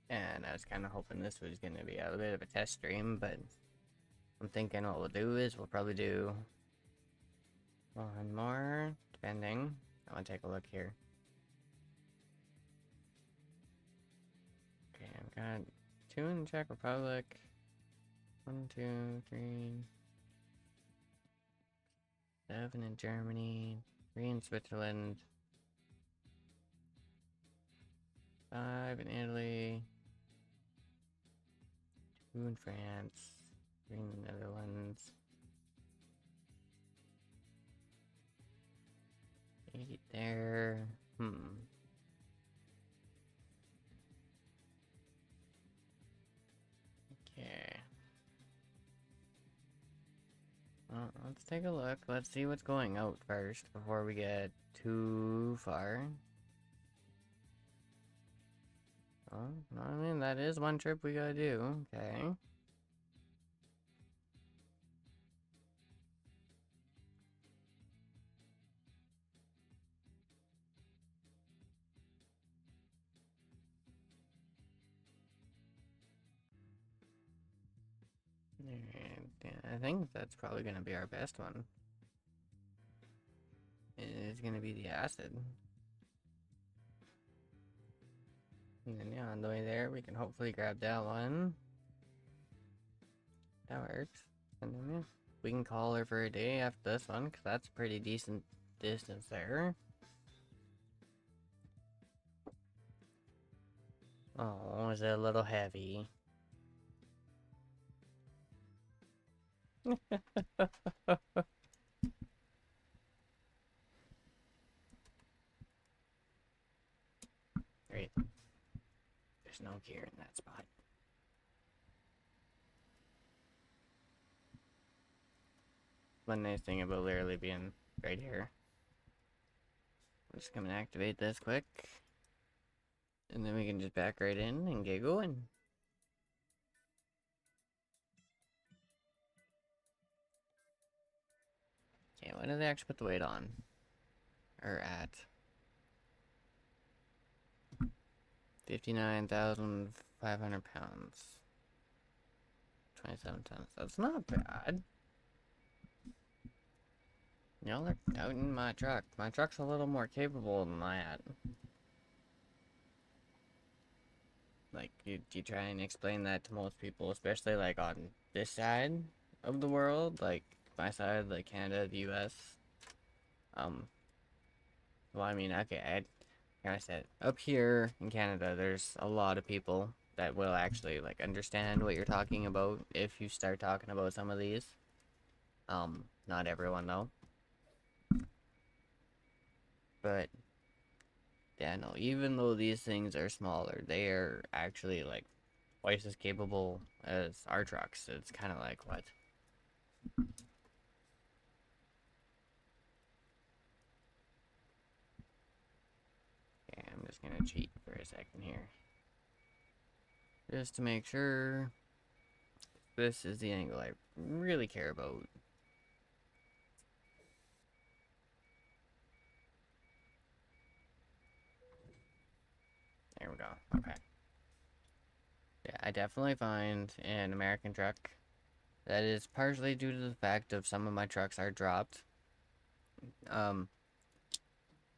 Speaker 1: And I was kind of hoping this was going to be a bit of a test stream, but I'm thinking what we'll do is we'll probably do one more, depending. I want to take a look here. Okay, I've got 2 in the Czech Republic. 1, 2, 3. 7 in Germany. 3 in Switzerland. 5 in Italy. 2 in France. 3 in the Netherlands. 8 there. Okay. Well, let's take a look. Let's see what's going out first before we get too far. Oh, I mean, that is one trip we gotta do. Okay. And yeah, I think that's probably gonna be our best one. It's gonna be the acid. And then, yeah, on the way there, we can hopefully grab that one. That works. And then, yeah, we can call her for a day after this one, because that's a pretty decent distance there. Oh, is it a little heavy? Great. There's no gear in that spot. One nice thing about literally being right here. I'm just gonna activate this quick. And then we can just back right in and get going. Okay, what did they actually put the weight on? Or at? 59,500 pounds. 27 tons. That's not bad. Y'all are doubting my truck. My truck's a little more capable than that. Like, you try and explain that to most people, especially like on this side of the world, like my side, like Canada, the US. Well, I mean, okay, like I said, up here in Canada, there's a lot of people that will actually like understand what you're talking about if you start talking about some of these. Not everyone though. But yeah, no, even though these things are smaller, they are actually like twice as capable as our trucks. It's kind of like what? Okay, I'm just gonna cheat for a second here. Just to make sure this is the angle I really care about. There we go. Okay.
Speaker 2: Yeah, I definitely find an American truck that is partially due to the fact of some of my trucks are dropped. Um,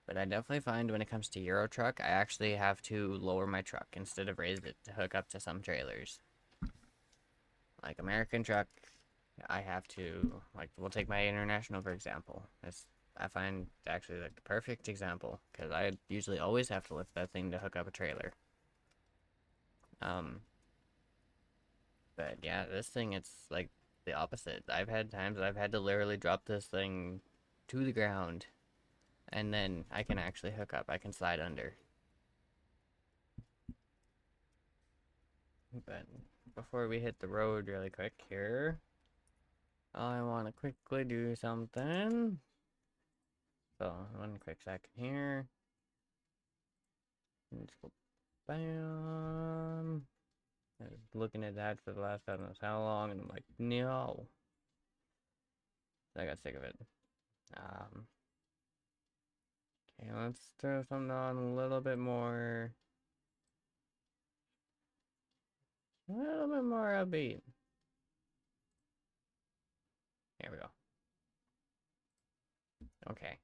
Speaker 2: but I definitely find when it comes to Euro truck, I actually have to lower my truck instead of raise it to hook up to some trailers. Like American truck, I have to, like, we'll take my international for example. I find actually like the perfect example because I usually always have to lift that thing to hook up a trailer. Um, but yeah, this thing, it's like the opposite. I've had times I've had to literally drop this thing to the ground and then I can actually hook up. I can slide under. But before we hit the road really quick here, I want to quickly do something. So, one quick second here. Let's go bam. I was looking at that for the last God knows how long, and I'm like, no. I got sick of it. Okay, let's throw something on a little bit more upbeat. Here we go. Okay.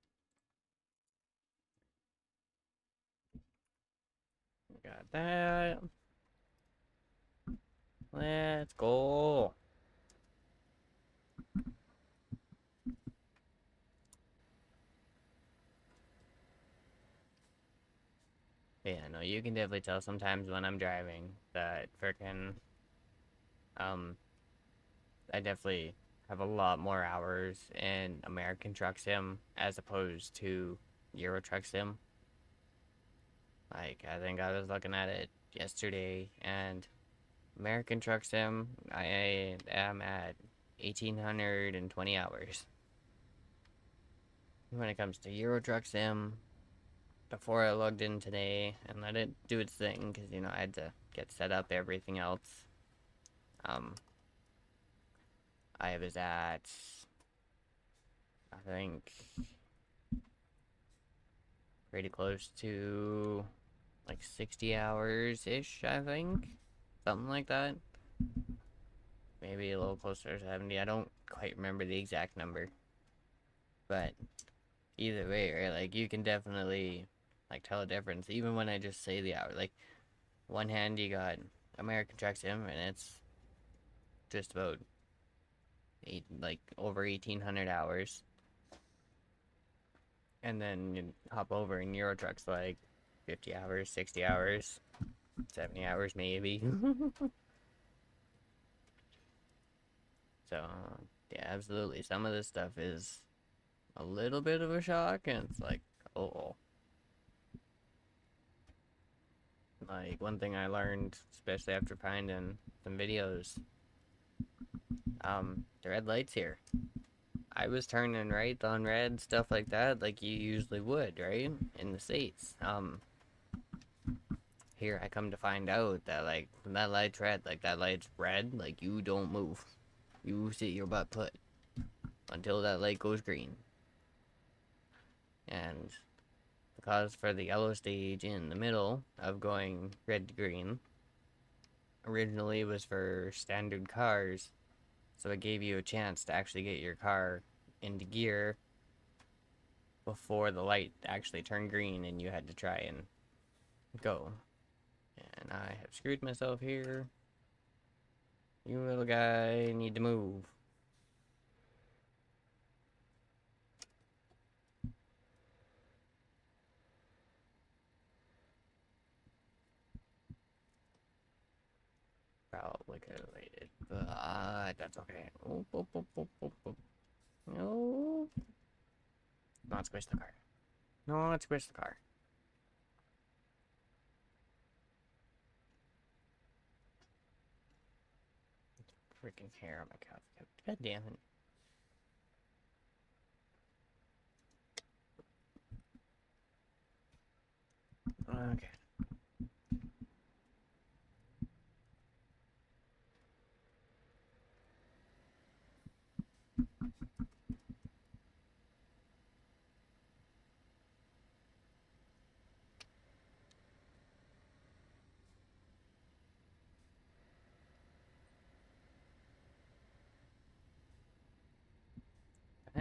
Speaker 2: We got that. Let's go. Yeah, no, you can definitely tell sometimes when I'm driving that frickin' um I definitely have a lot more hours in American Truck Sim as opposed to Euro Truck Sim. Like, I think I was looking at it yesterday, and American Truck Sim, I am at 1,820 hours. When it comes to Euro Truck Sim, before I logged in today and let it do its thing, because, you know, I had to get set up, everything else, um, I was at, I think, pretty close to like 60 hours ish, I think. Something like that. Maybe a little closer to 70. I don't quite remember the exact number. But either way, right? Like, you can definitely like tell a difference even when I just say the hour. Like, one hand you got American Truck Sim, and it's just about like over 1,800 hours. And then you hop over in Euro Trucks like 50 hours, 60 hours, 70 hours maybe. So, yeah, absolutely. Some of this stuff is a little bit of a shock, and it's like, oh. Like, one thing I learned, especially after finding some videos, the red lights here. I was turning right on red, stuff like that, like you usually would, right? In the States. Here I come to find out that, like, when that light's red, like, that light's red, like, you don't move. You sit your butt put until that light goes green. And because for the yellow stage in the middle of going red to green, originally was for standard cars, so it gave you a chance to actually get your car into gear before the light actually turned green and you had to try and go. And I have screwed myself here. You little guy need to move. Probably could have waited, but that's okay. Oh, oh, oh, oh, oh, oh. No. Not squish the car. Not squish the car. Freaking hair on my cuff. God damn it. Okay.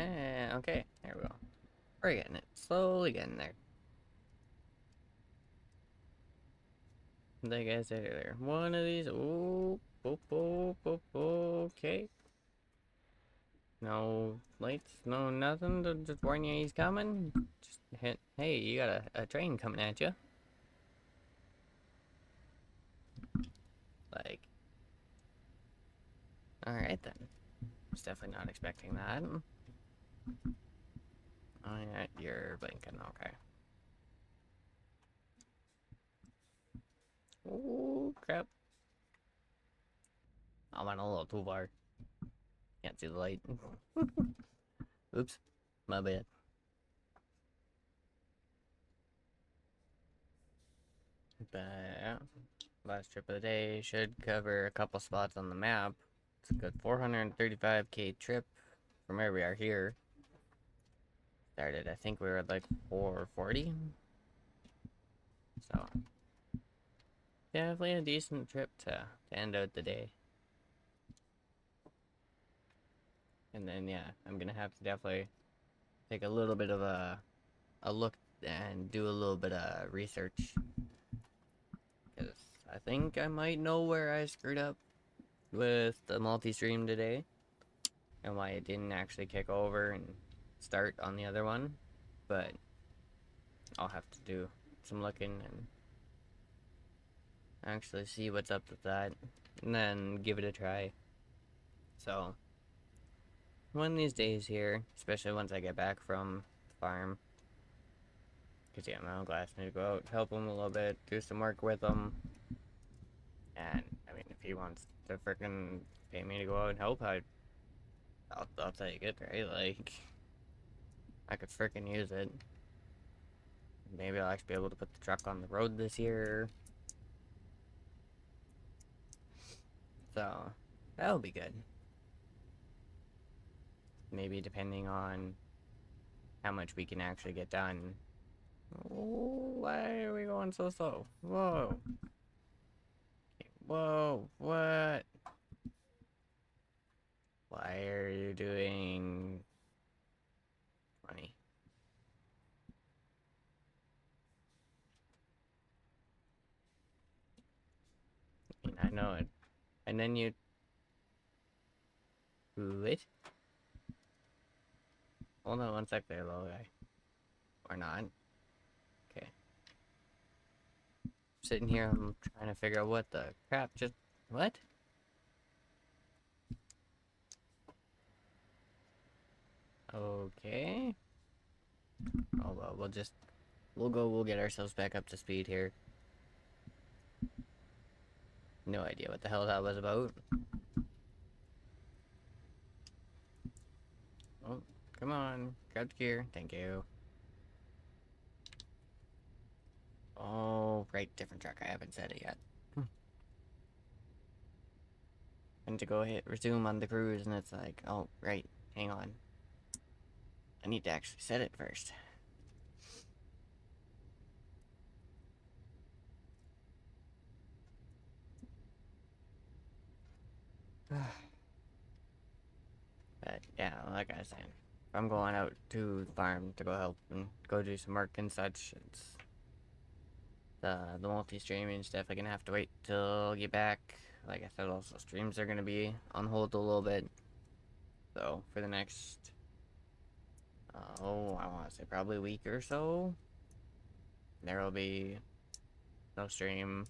Speaker 1: Okay, there we go. We're getting it. Slowly getting there. Like I said earlier, one of these. Oh, okay. No lights, no nothing to just warn you he's coming. Just hit. Hey, you got a train coming at you. Like, all right then. Was definitely not expecting that. Oh yeah, you're blinking. Okay. Oh crap! I went a little too far. Can't see the light. Oops, my bad. But yeah, last trip of the day should cover a couple spots on the map. It's a good 435k trip from where we are here. Started, I think we were at like 440. So definitely a decent trip to end out the day. And then yeah, I'm gonna have to definitely take a little bit of a look and do a little bit of research, because I think I might know where I screwed up with the multi-stream today and why it didn't actually kick over and start on the other one. But I'll have to do some looking and actually see what's up with that and then give it a try. So one of these days here, especially once I get back from the farm, because yeah, my uncle asked me to go out, help him a little bit, do some work with him. And I mean, if he wants to freaking pay me to go out and help, I'll take it, right? Like, I could freaking use it. Maybe I'll actually be able to put the truck on the road this year. So that'll be good. Maybe depending on how much we can actually get done. Oh, why are we going so slow? Whoa. Whoa, what? Why are you doing 20? I mean, I know it. And then you... Wait. Hold on one sec there, little guy. Or not. Okay. Sitting here, I'm trying to figure out what the crap just... What? Okay. Oh well, we'll get ourselves back up to speed here. No idea what the hell that was about. Oh, come on. Grab the gear. Thank you. Oh, right, different truck. I haven't said it yet. And to go hit resume on the cruise, and it's like, oh, right, hang on. I need to actually set it first. But yeah, like I was saying, if I'm going out to the farm to go help and go do some work and such, it's the multi-streaming is definitely gonna have to wait till you get back. Like I said, also streams are gonna be on hold a little bit. So for the next, oh, I want to say probably a week or so, there will be no stream.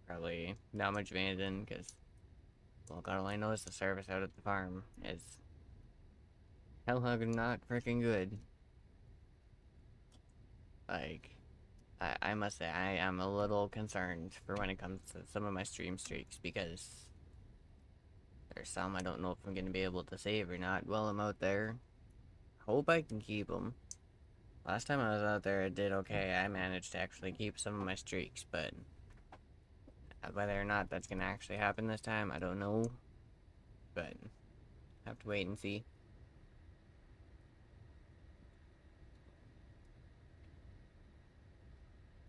Speaker 1: Probably not much of anything, because, well, God only knows the service out at the farm is hella not freaking good. Like, I must say, I am a little concerned for when it comes to some of my stream streaks, because there's some I don't know if I'm going to be able to save or not while I'm out there. Hope I can keep them. Last time I was out there, it did okay. I managed to actually keep some of my streaks, but whether or not that's going to actually happen this time, I don't know. But have to wait and see.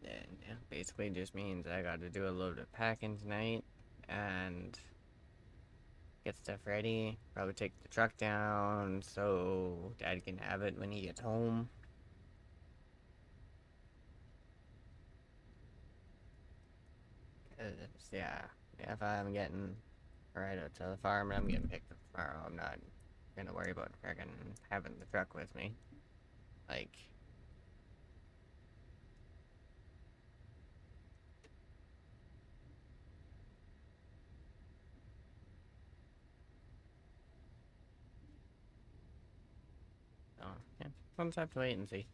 Speaker 1: And yeah, basically just means I got to do a load of packing tonight and
Speaker 2: get stuff ready. Probably take the truck down so Dad can have it when he gets home. Yeah, if I'm getting right out to the farm and I'm getting picked up tomorrow, I'm not gonna worry about freaking having the truck with me. Like, so, yeah, we'll just have to wait and see.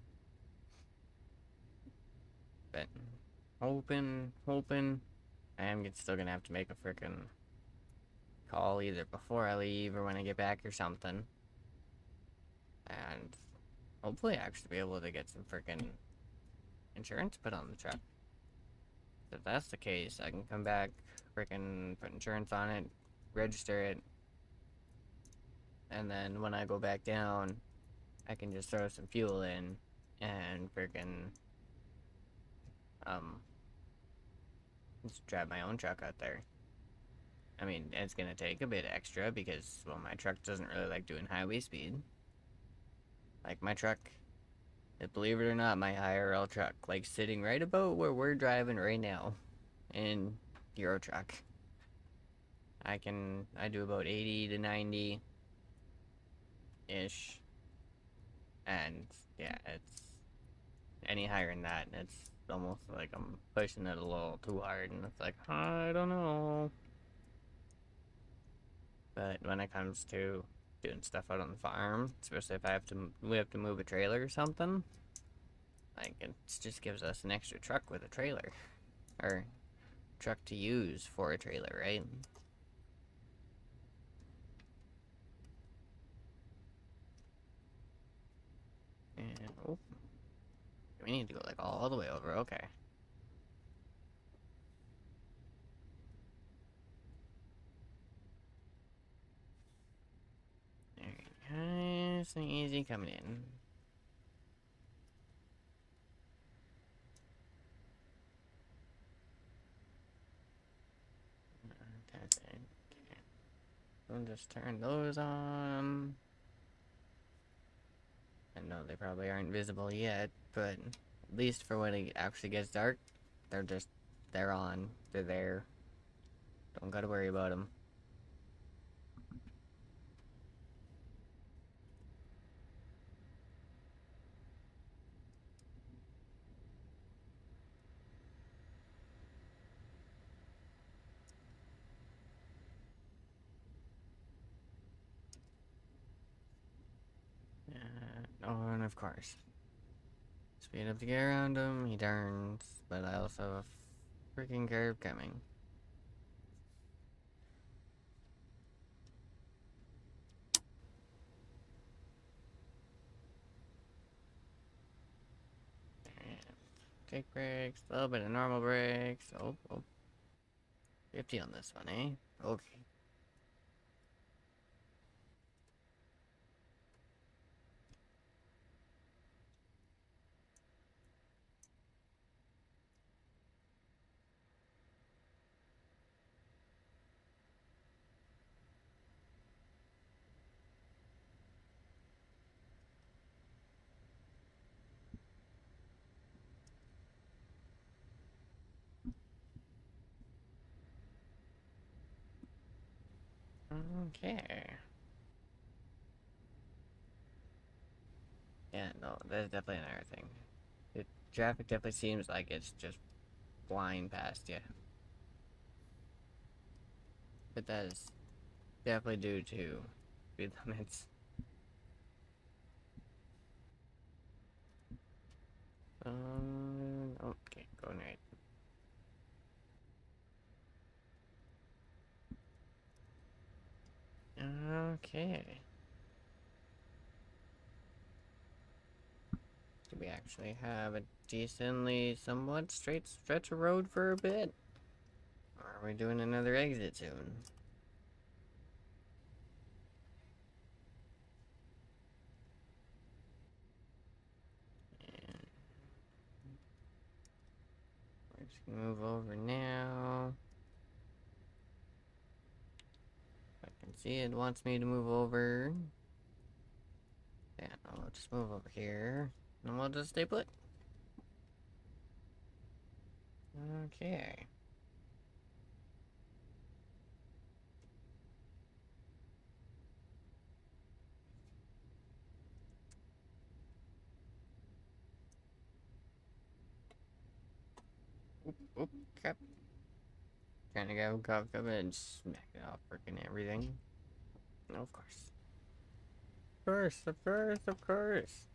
Speaker 2: But, hoping, I am still gonna have to make a freaking call either before I leave or when I get back or something. And hopefully actually be able to get some freaking insurance put on the truck. If that's the case, I can come back, freaking put insurance on it, register it, and then when I go back down, I can just throw some fuel in and freaking just drive my own truck out there. I mean, it's gonna take a bit extra because, well, my truck doesn't really like doing highway speed. Like, my truck, believe it or not, my IRL truck, like, sitting right about where we're driving right now in Euro truck. I do about 80 to 90 ish, and yeah, it's any higher than that, and it's almost like I'm pushing it a little too hard, and it's like, I don't know. But when it comes to doing stuff out on the farm, especially if we have to move a trailer or something, like, it just gives us an extra truck with a trailer, or truck to use for a trailer, right? And, oh, we need to go, like, all the way over, okay. Nice and easy coming in. That's it. Okay. We'll just turn those on. I know they probably aren't visible yet, but at least for when it actually gets dark, they're on. They're there. Don't gotta worry about them. Oh, and of course. Speed up to get around him, he turns, but I also have a freaking curve coming. And take brakes, a little bit of normal brakes. Oh, 50 on this one, eh? Okay. Okay. Yeah, no, that's definitely another thing. The traffic definitely seems like it's just flying past you. But that is definitely due to speed limits. Okay, going right. Okay. Do we actually have a decently, somewhat straight stretch of road for a bit? Or are we doing another exit soon? And we're just gonna move over now. I can See, it wants me to move over. Yeah, I'll just move over here. And we'll just stay put. Okay. Oop, crap. Trying to go come and smack it off freaking everything. No, of course. Of course.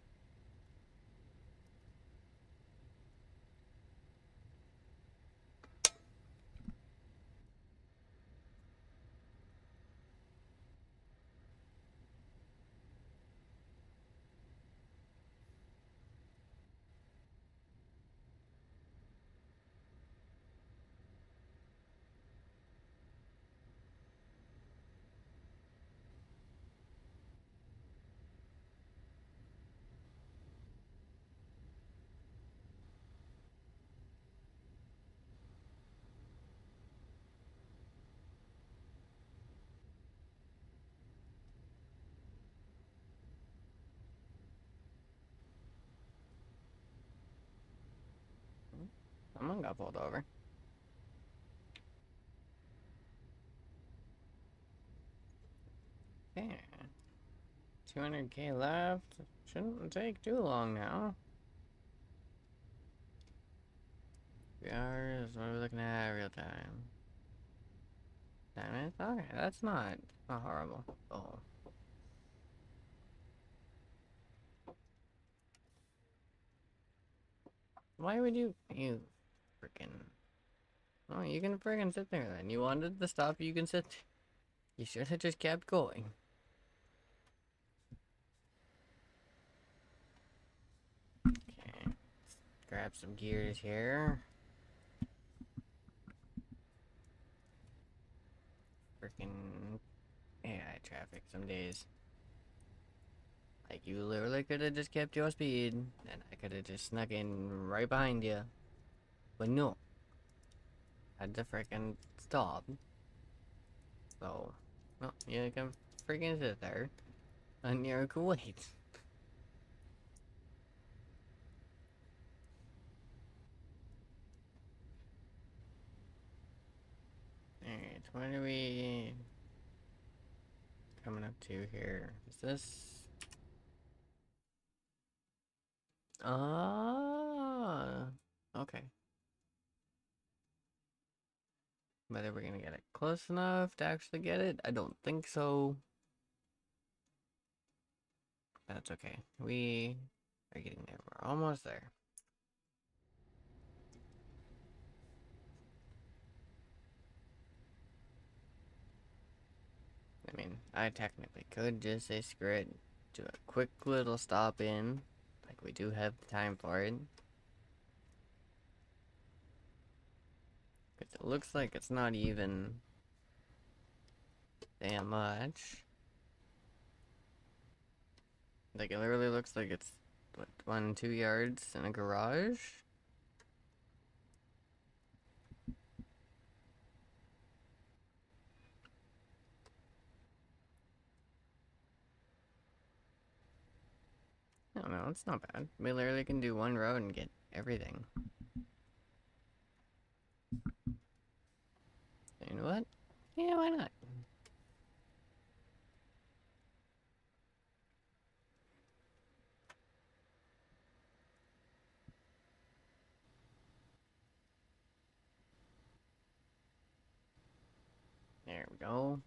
Speaker 2: Someone got pulled over. Yeah. 200k left. Shouldn't take too long now. 3 hours. What are we looking at? Real time. 10 minutes? Okay, that's not horrible. Oh. Why would you freaking... Oh, you can freaking sit there then. You wanted to stop, you can sit. You should have just kept going. Okay. Let's grab some gears here. Freaking AI traffic some days. Like, you literally could have just kept your speed, and I could have just snuck in right behind you. But no. Had to freaking stop. So, well, you can freaking sit there. And you can wait. Alright, what are we coming up to here? Is this... Ah, okay. Whether we're gonna get it close enough to actually get it, I don't think so. That's okay. We are getting there. We're almost there. I mean, I technically could just say screw it, do a quick little stop in, like we do have the time for it. Because it looks like it's not even damn much. Like, it literally looks like it's, what, 1-2 yards in a garage? I don't know, it's not bad. We literally can do one road and get everything. You know what? Yeah, why not? There we go.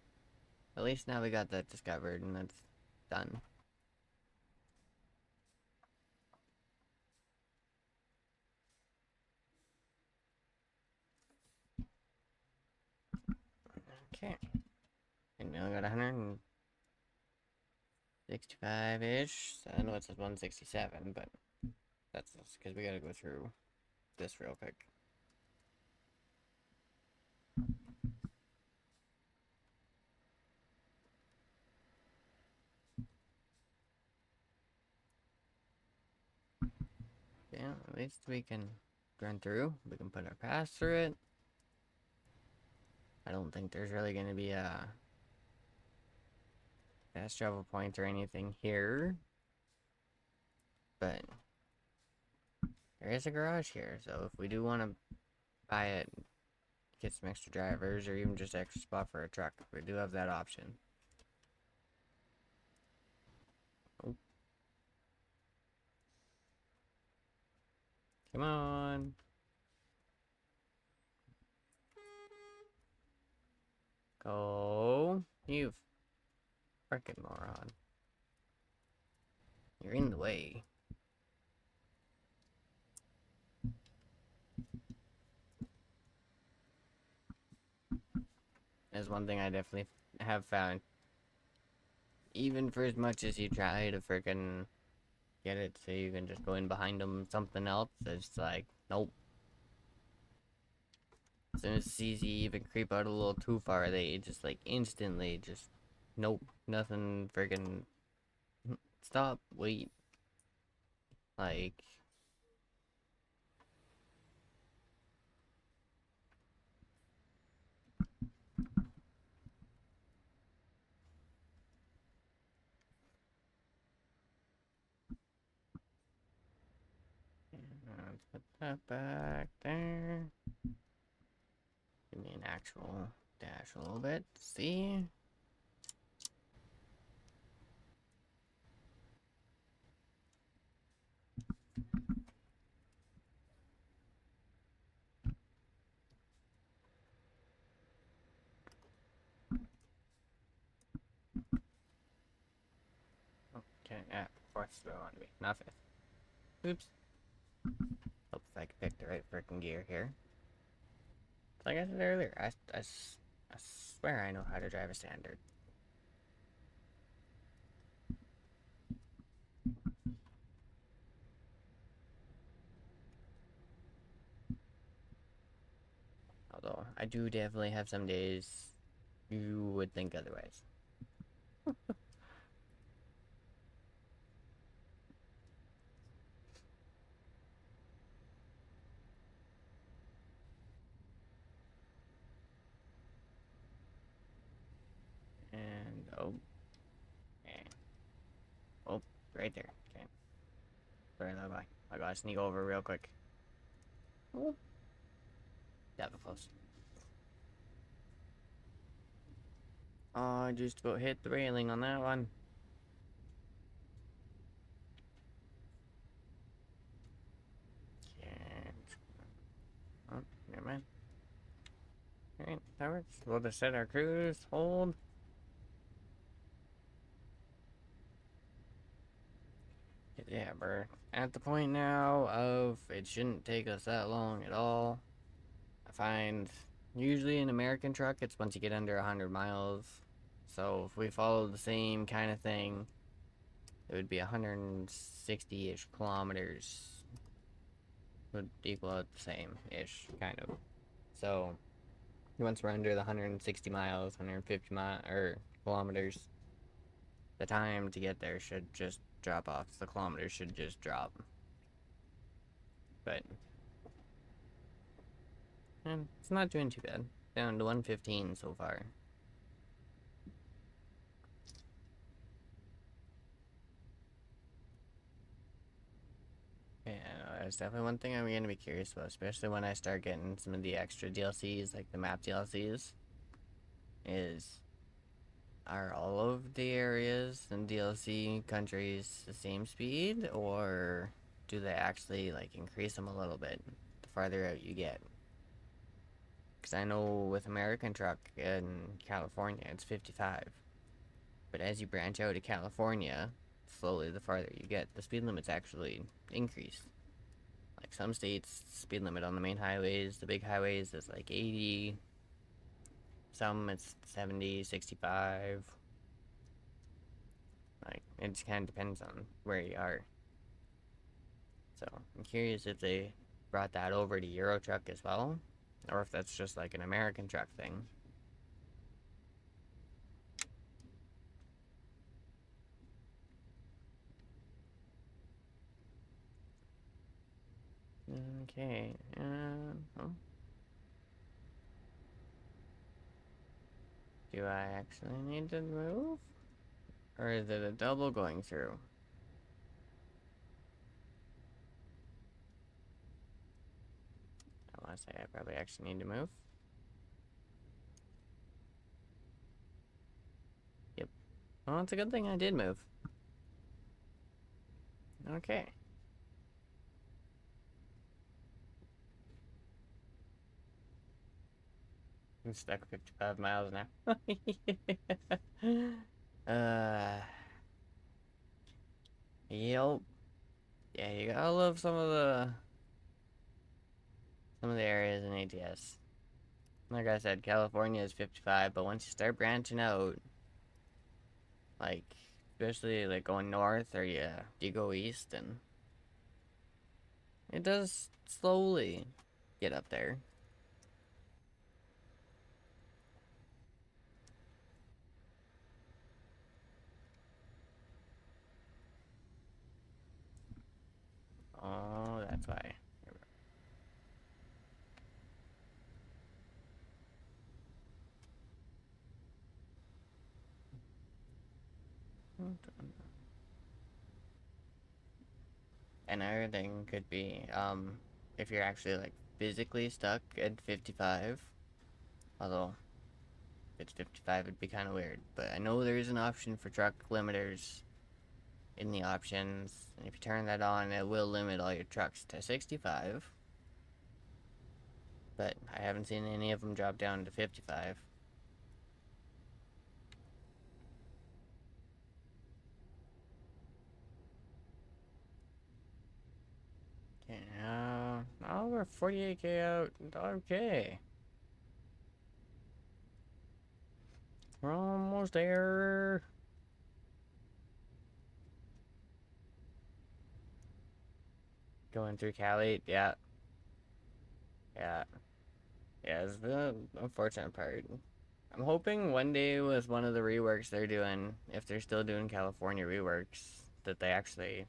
Speaker 2: At least now we got that discovered and that's done. Okay. And now I got 165-ish. So I know it says 167, but that's just because we gotta go through this real quick. Yeah, at least we can run through. We can put our pass through it. I don't think there's really gonna be a fast travel points or anything here, but there is a garage here, so if we do want to buy it, get some extra drivers, or even just extra spot for a truck, we do have that option. Oh. Come on. Go. You frickin' moron. You're in the way. That's one thing I definitely have found. Even for as much as you try to frickin' get it so you can just go in behind them something else, it's like, nope. As soon as it sees you even creep out a little too far, they just like instantly just, nope, nothing friggin' stop, wait. Like, let's put that back there. Give me an actual dash a little bit. See? Okay, yeah, fourth is where I want to be, not fifth. Oops. Hope I can pick the right freaking gear here. Like I said earlier, I swear I know how to drive a standard. Although, I do definitely have some days you would think otherwise. And, oh. Okay. Oh, right there. Okay. Sorry, little guy. I gotta sneak over real quick. Oh. That was close. Oh, I just about hit the railing on that one. Can't. Oh, never mind. Alright, that works. We'll just set our cruise, hold. Yeah, we're at the point now of it shouldn't take us that long at all. I find usually an American truck, it's once you get under 100 miles. So if we follow the same kind of thing, it would be 160-ish kilometers. Would equal out the same-ish, kind of. So once we're under the 160 miles, 150 or kilometers, the time to get there should just drop off. The kilometers should just drop. But it's not doing too bad. Down to 115 so far. Yeah, that's definitely one thing I'm going to be curious about, especially when I start getting some of the extra DLCs, like the map DLCs, is are all of the areas and DLC countries the same speed, or do they actually like increase them a little bit the farther out you get? Because I know with American Truck in California it's 55, but as you branch out to California, slowly the farther you get, the speed limits actually increase. Like some states, speed limit on the main highways, the big highways, is like 80. Some it's 70, 65. Like, it just kind of depends on where you are. So, I'm curious if they brought that over to Euro Truck as well, or if that's just like an American truck thing. Okay, oh. Do I actually need to move?
Speaker 1: Or is it a double going through? I want to say I probably actually need to move. Yep. Well, it's a good thing I did move. Okay. I'm stuck 55 miles now. Yep. Yeah, you gotta love some of the areas in ATS. Like I said, California is 55, but once you start branching out, like especially like going north or you go east, and it does slowly get up there. Oh, that's why. Another thing could be, if you're actually like physically stuck at 55, although if it's 55 it'd be kind of weird, but I know there is an option for truck limiters in the options, and if you turn that on, it will limit all your trucks to 65, but I haven't seen any of them drop down to 55. Okay, now we're 48k out. Okay. We're almost there. Going through Cali, yeah. Yeah. Yeah, it's the unfortunate part. I'm hoping one day with one of the reworks they're doing, if they're still doing California reworks, that they actually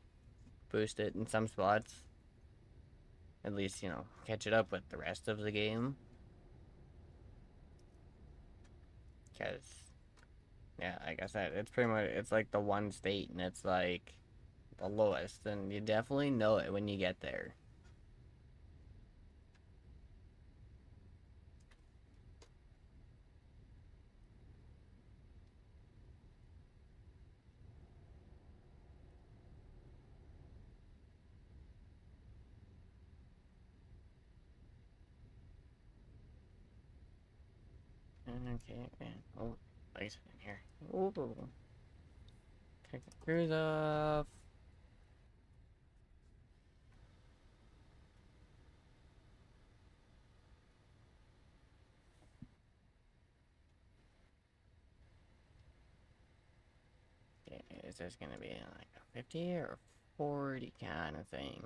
Speaker 1: boost it in some spots. At least, catch it up with the rest of the game. Because, yeah, like I said, it's pretty much, it's like the one state, and it's like the lowest, and you definitely know it when you get there. Okay, man. Oh, lights in here. Ooh. Take the cruise off. Okay, is this gonna be like a 50 or 40 kind of thing?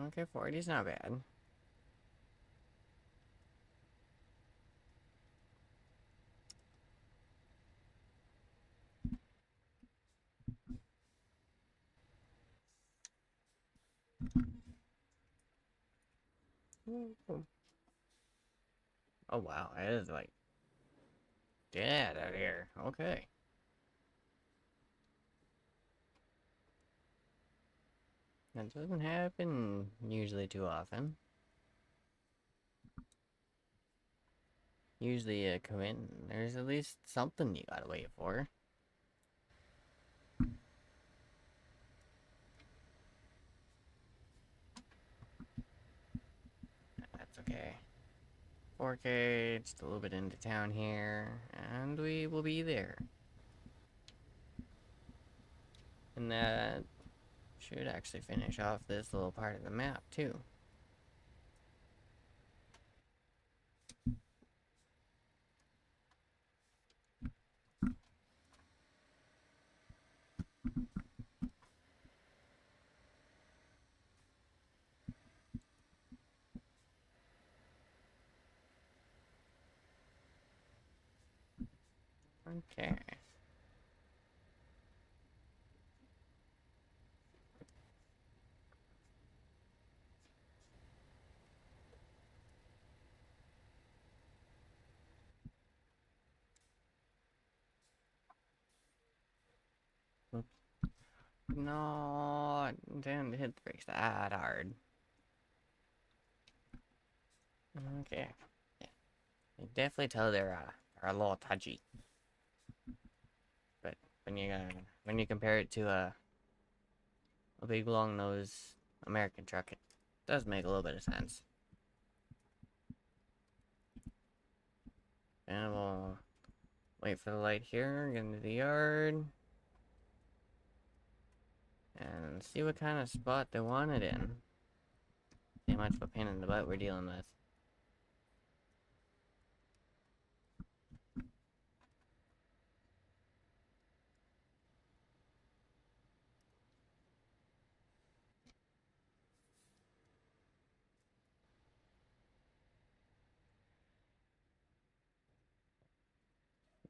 Speaker 1: Okay, 40 is not bad. Ooh. Oh wow, it is like dead out here. Okay. That doesn't happen usually too often. Usually you come in, there's at least something you gotta wait for. That's okay. 4K, just a little bit into town here, and we will be there. And that should actually finish off this little part of the map, too. Okay. No, I didn't hit the brakes that hard. Okay. Yeah. You definitely tell they're a little touchy. But when you compare it to a big long nose American truck, it does make a little bit of sense. And we'll wait for the light here, get into the yard, and see what kind of spot they want it in. See how much of a pain in the butt we're dealing with.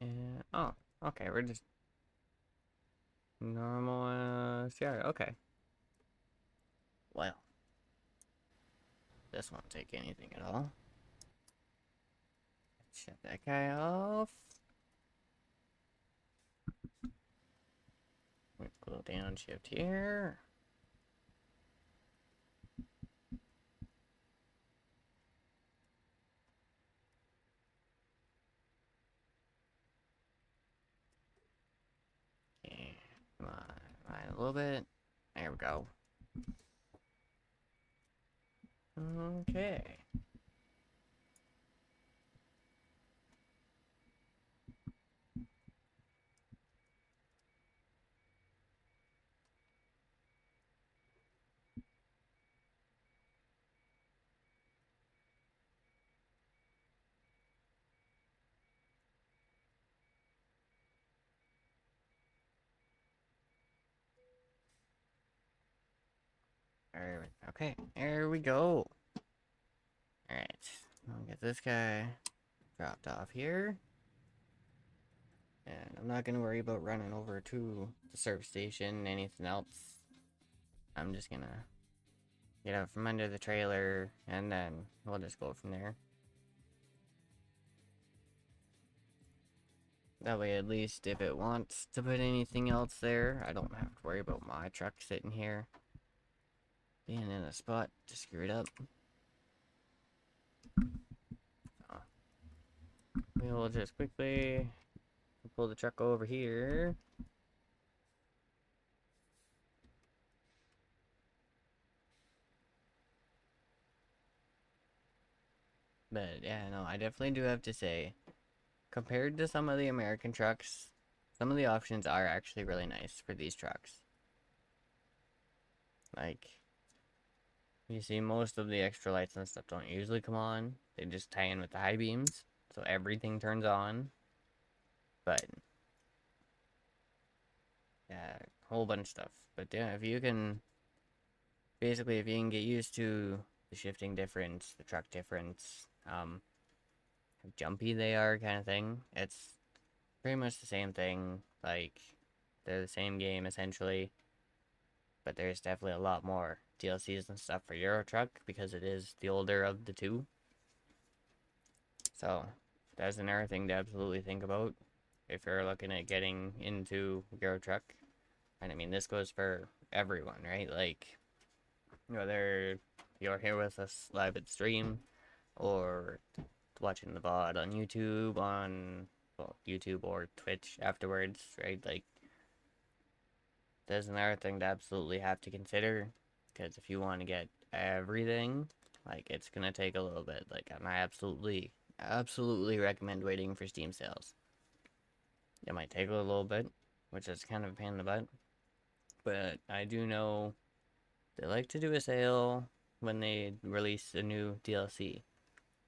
Speaker 1: And, oh, okay, we're just normal, CR, okay. Well, this won't take anything at all. Shut that guy off. Go downshift here. Okay, come on, right a little bit. There we go. Okay. Okay, there we go. Alright, I'll get this guy dropped off here. And I'm not gonna worry about running over to the service station, anything else. I'm just gonna get out from under the trailer, and then we'll just go from there. That way, at least if it wants to put anything else there, I don't have to worry about my truck sitting here being in a spot to screw it up. So, we will just quickly pull the truck over here. But yeah, no, I definitely do have to say, compared to some of the American trucks, some of the options are actually really nice for these trucks. Like, you see most of the extra lights and stuff don't usually come on. They just tie in with the high beams, so everything turns on. But, yeah, a whole bunch of stuff. But yeah, if you can, basically, if you can get used to the shifting difference, the truck difference, how jumpy they are kind of thing, it's pretty much the same thing. Like, they're the same game, essentially. But there's definitely a lot more DLCs and stuff for Euro Truck because it is the older of the two. So that's another thing to absolutely think about if you're looking at getting into Euro Truck. And I mean, this goes for everyone, right? Like, whether you're here with us live at stream or watching the VOD on YouTube, well, YouTube or Twitch afterwards, right? Like, there's another thing to absolutely have to consider, because if you want to get everything, like, it's gonna take a little bit. Like, and I absolutely recommend waiting for Steam sales. It might take a little bit, which is kind of a pain in the butt, but I do know they like to do a sale when they release a new DLC.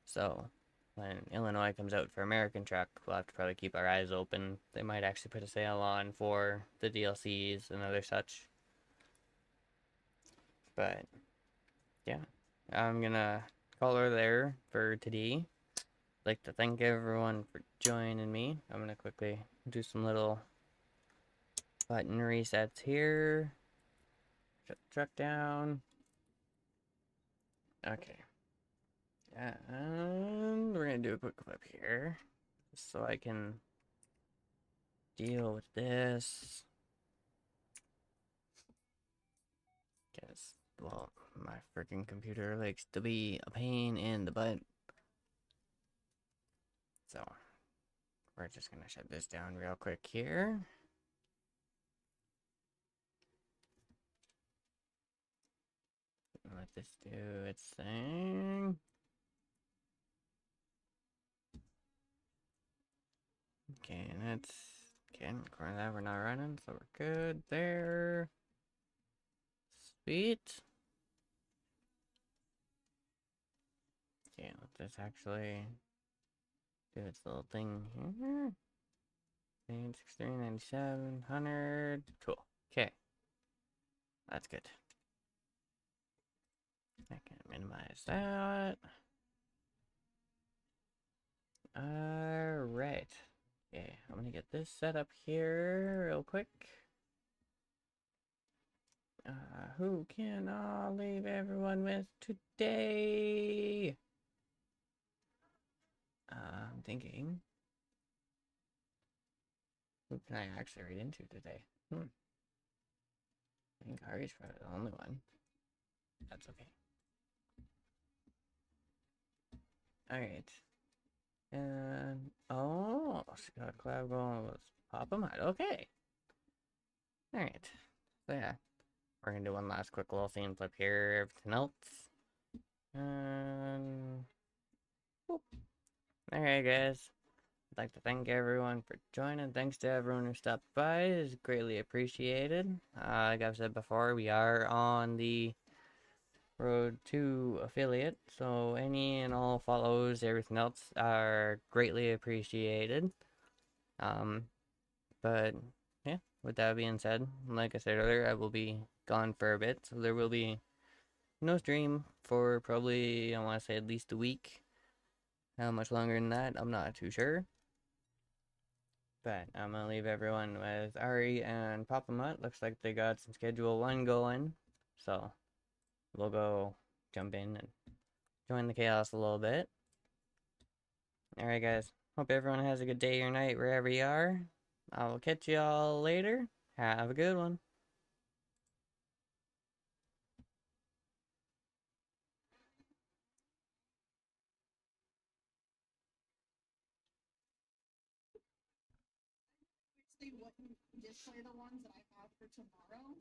Speaker 1: So when Illinois comes out for American Truck, we'll have to probably keep our eyes open. They might actually put a sale on for the DLCs and other such. But yeah, I'm gonna call her there for today. I'd like to thank everyone for joining me. I'm gonna quickly do some little button resets here. Shut the truck down. Okay. And we're gonna do a quick flip here, so I can deal with this.
Speaker 2: because, well, my freaking computer likes to be a pain in the butt. So, we're just gonna shut this down real quick here. Let this do its thing. Okay, and it's again, according to that, we're not running, so we're good there. Sweet. Okay, let this actually do its little thing here. 63, 97, 100. Cool. Okay. That's good. I can minimize that. Alright. Okay, I'm gonna get this set up here real quick. Who can I leave everyone with today? I'm thinking. Who can I actually read into today? I think Ari's probably the only one. That's okay. Alright. And oh, she got a collab going with Papa Mud. Okay. Alright. So yeah. We're gonna do one last quick little scene flip here. Everything else. And alright guys. I'd like to thank everyone for joining. Thanks to everyone who stopped by. It's greatly appreciated. Like I've said before, we are on the road to affiliate, so any and all follows, everything else are greatly appreciated. But yeah, with that being said, like I said earlier, I will be gone for a bit, so there will be no stream for probably, I want to say, at least a week. How much longer than that, I'm not too sure. But I'm gonna leave everyone with Ari and Papa Mutt. Looks like they got some Schedule 1 going, so we'll go jump in and join the chaos a little bit. Alright guys, hope everyone has a good day or night wherever you are. I will catch y'all later. Have a good one.
Speaker 3: Wouldn't display the ones that I have for tomorrow.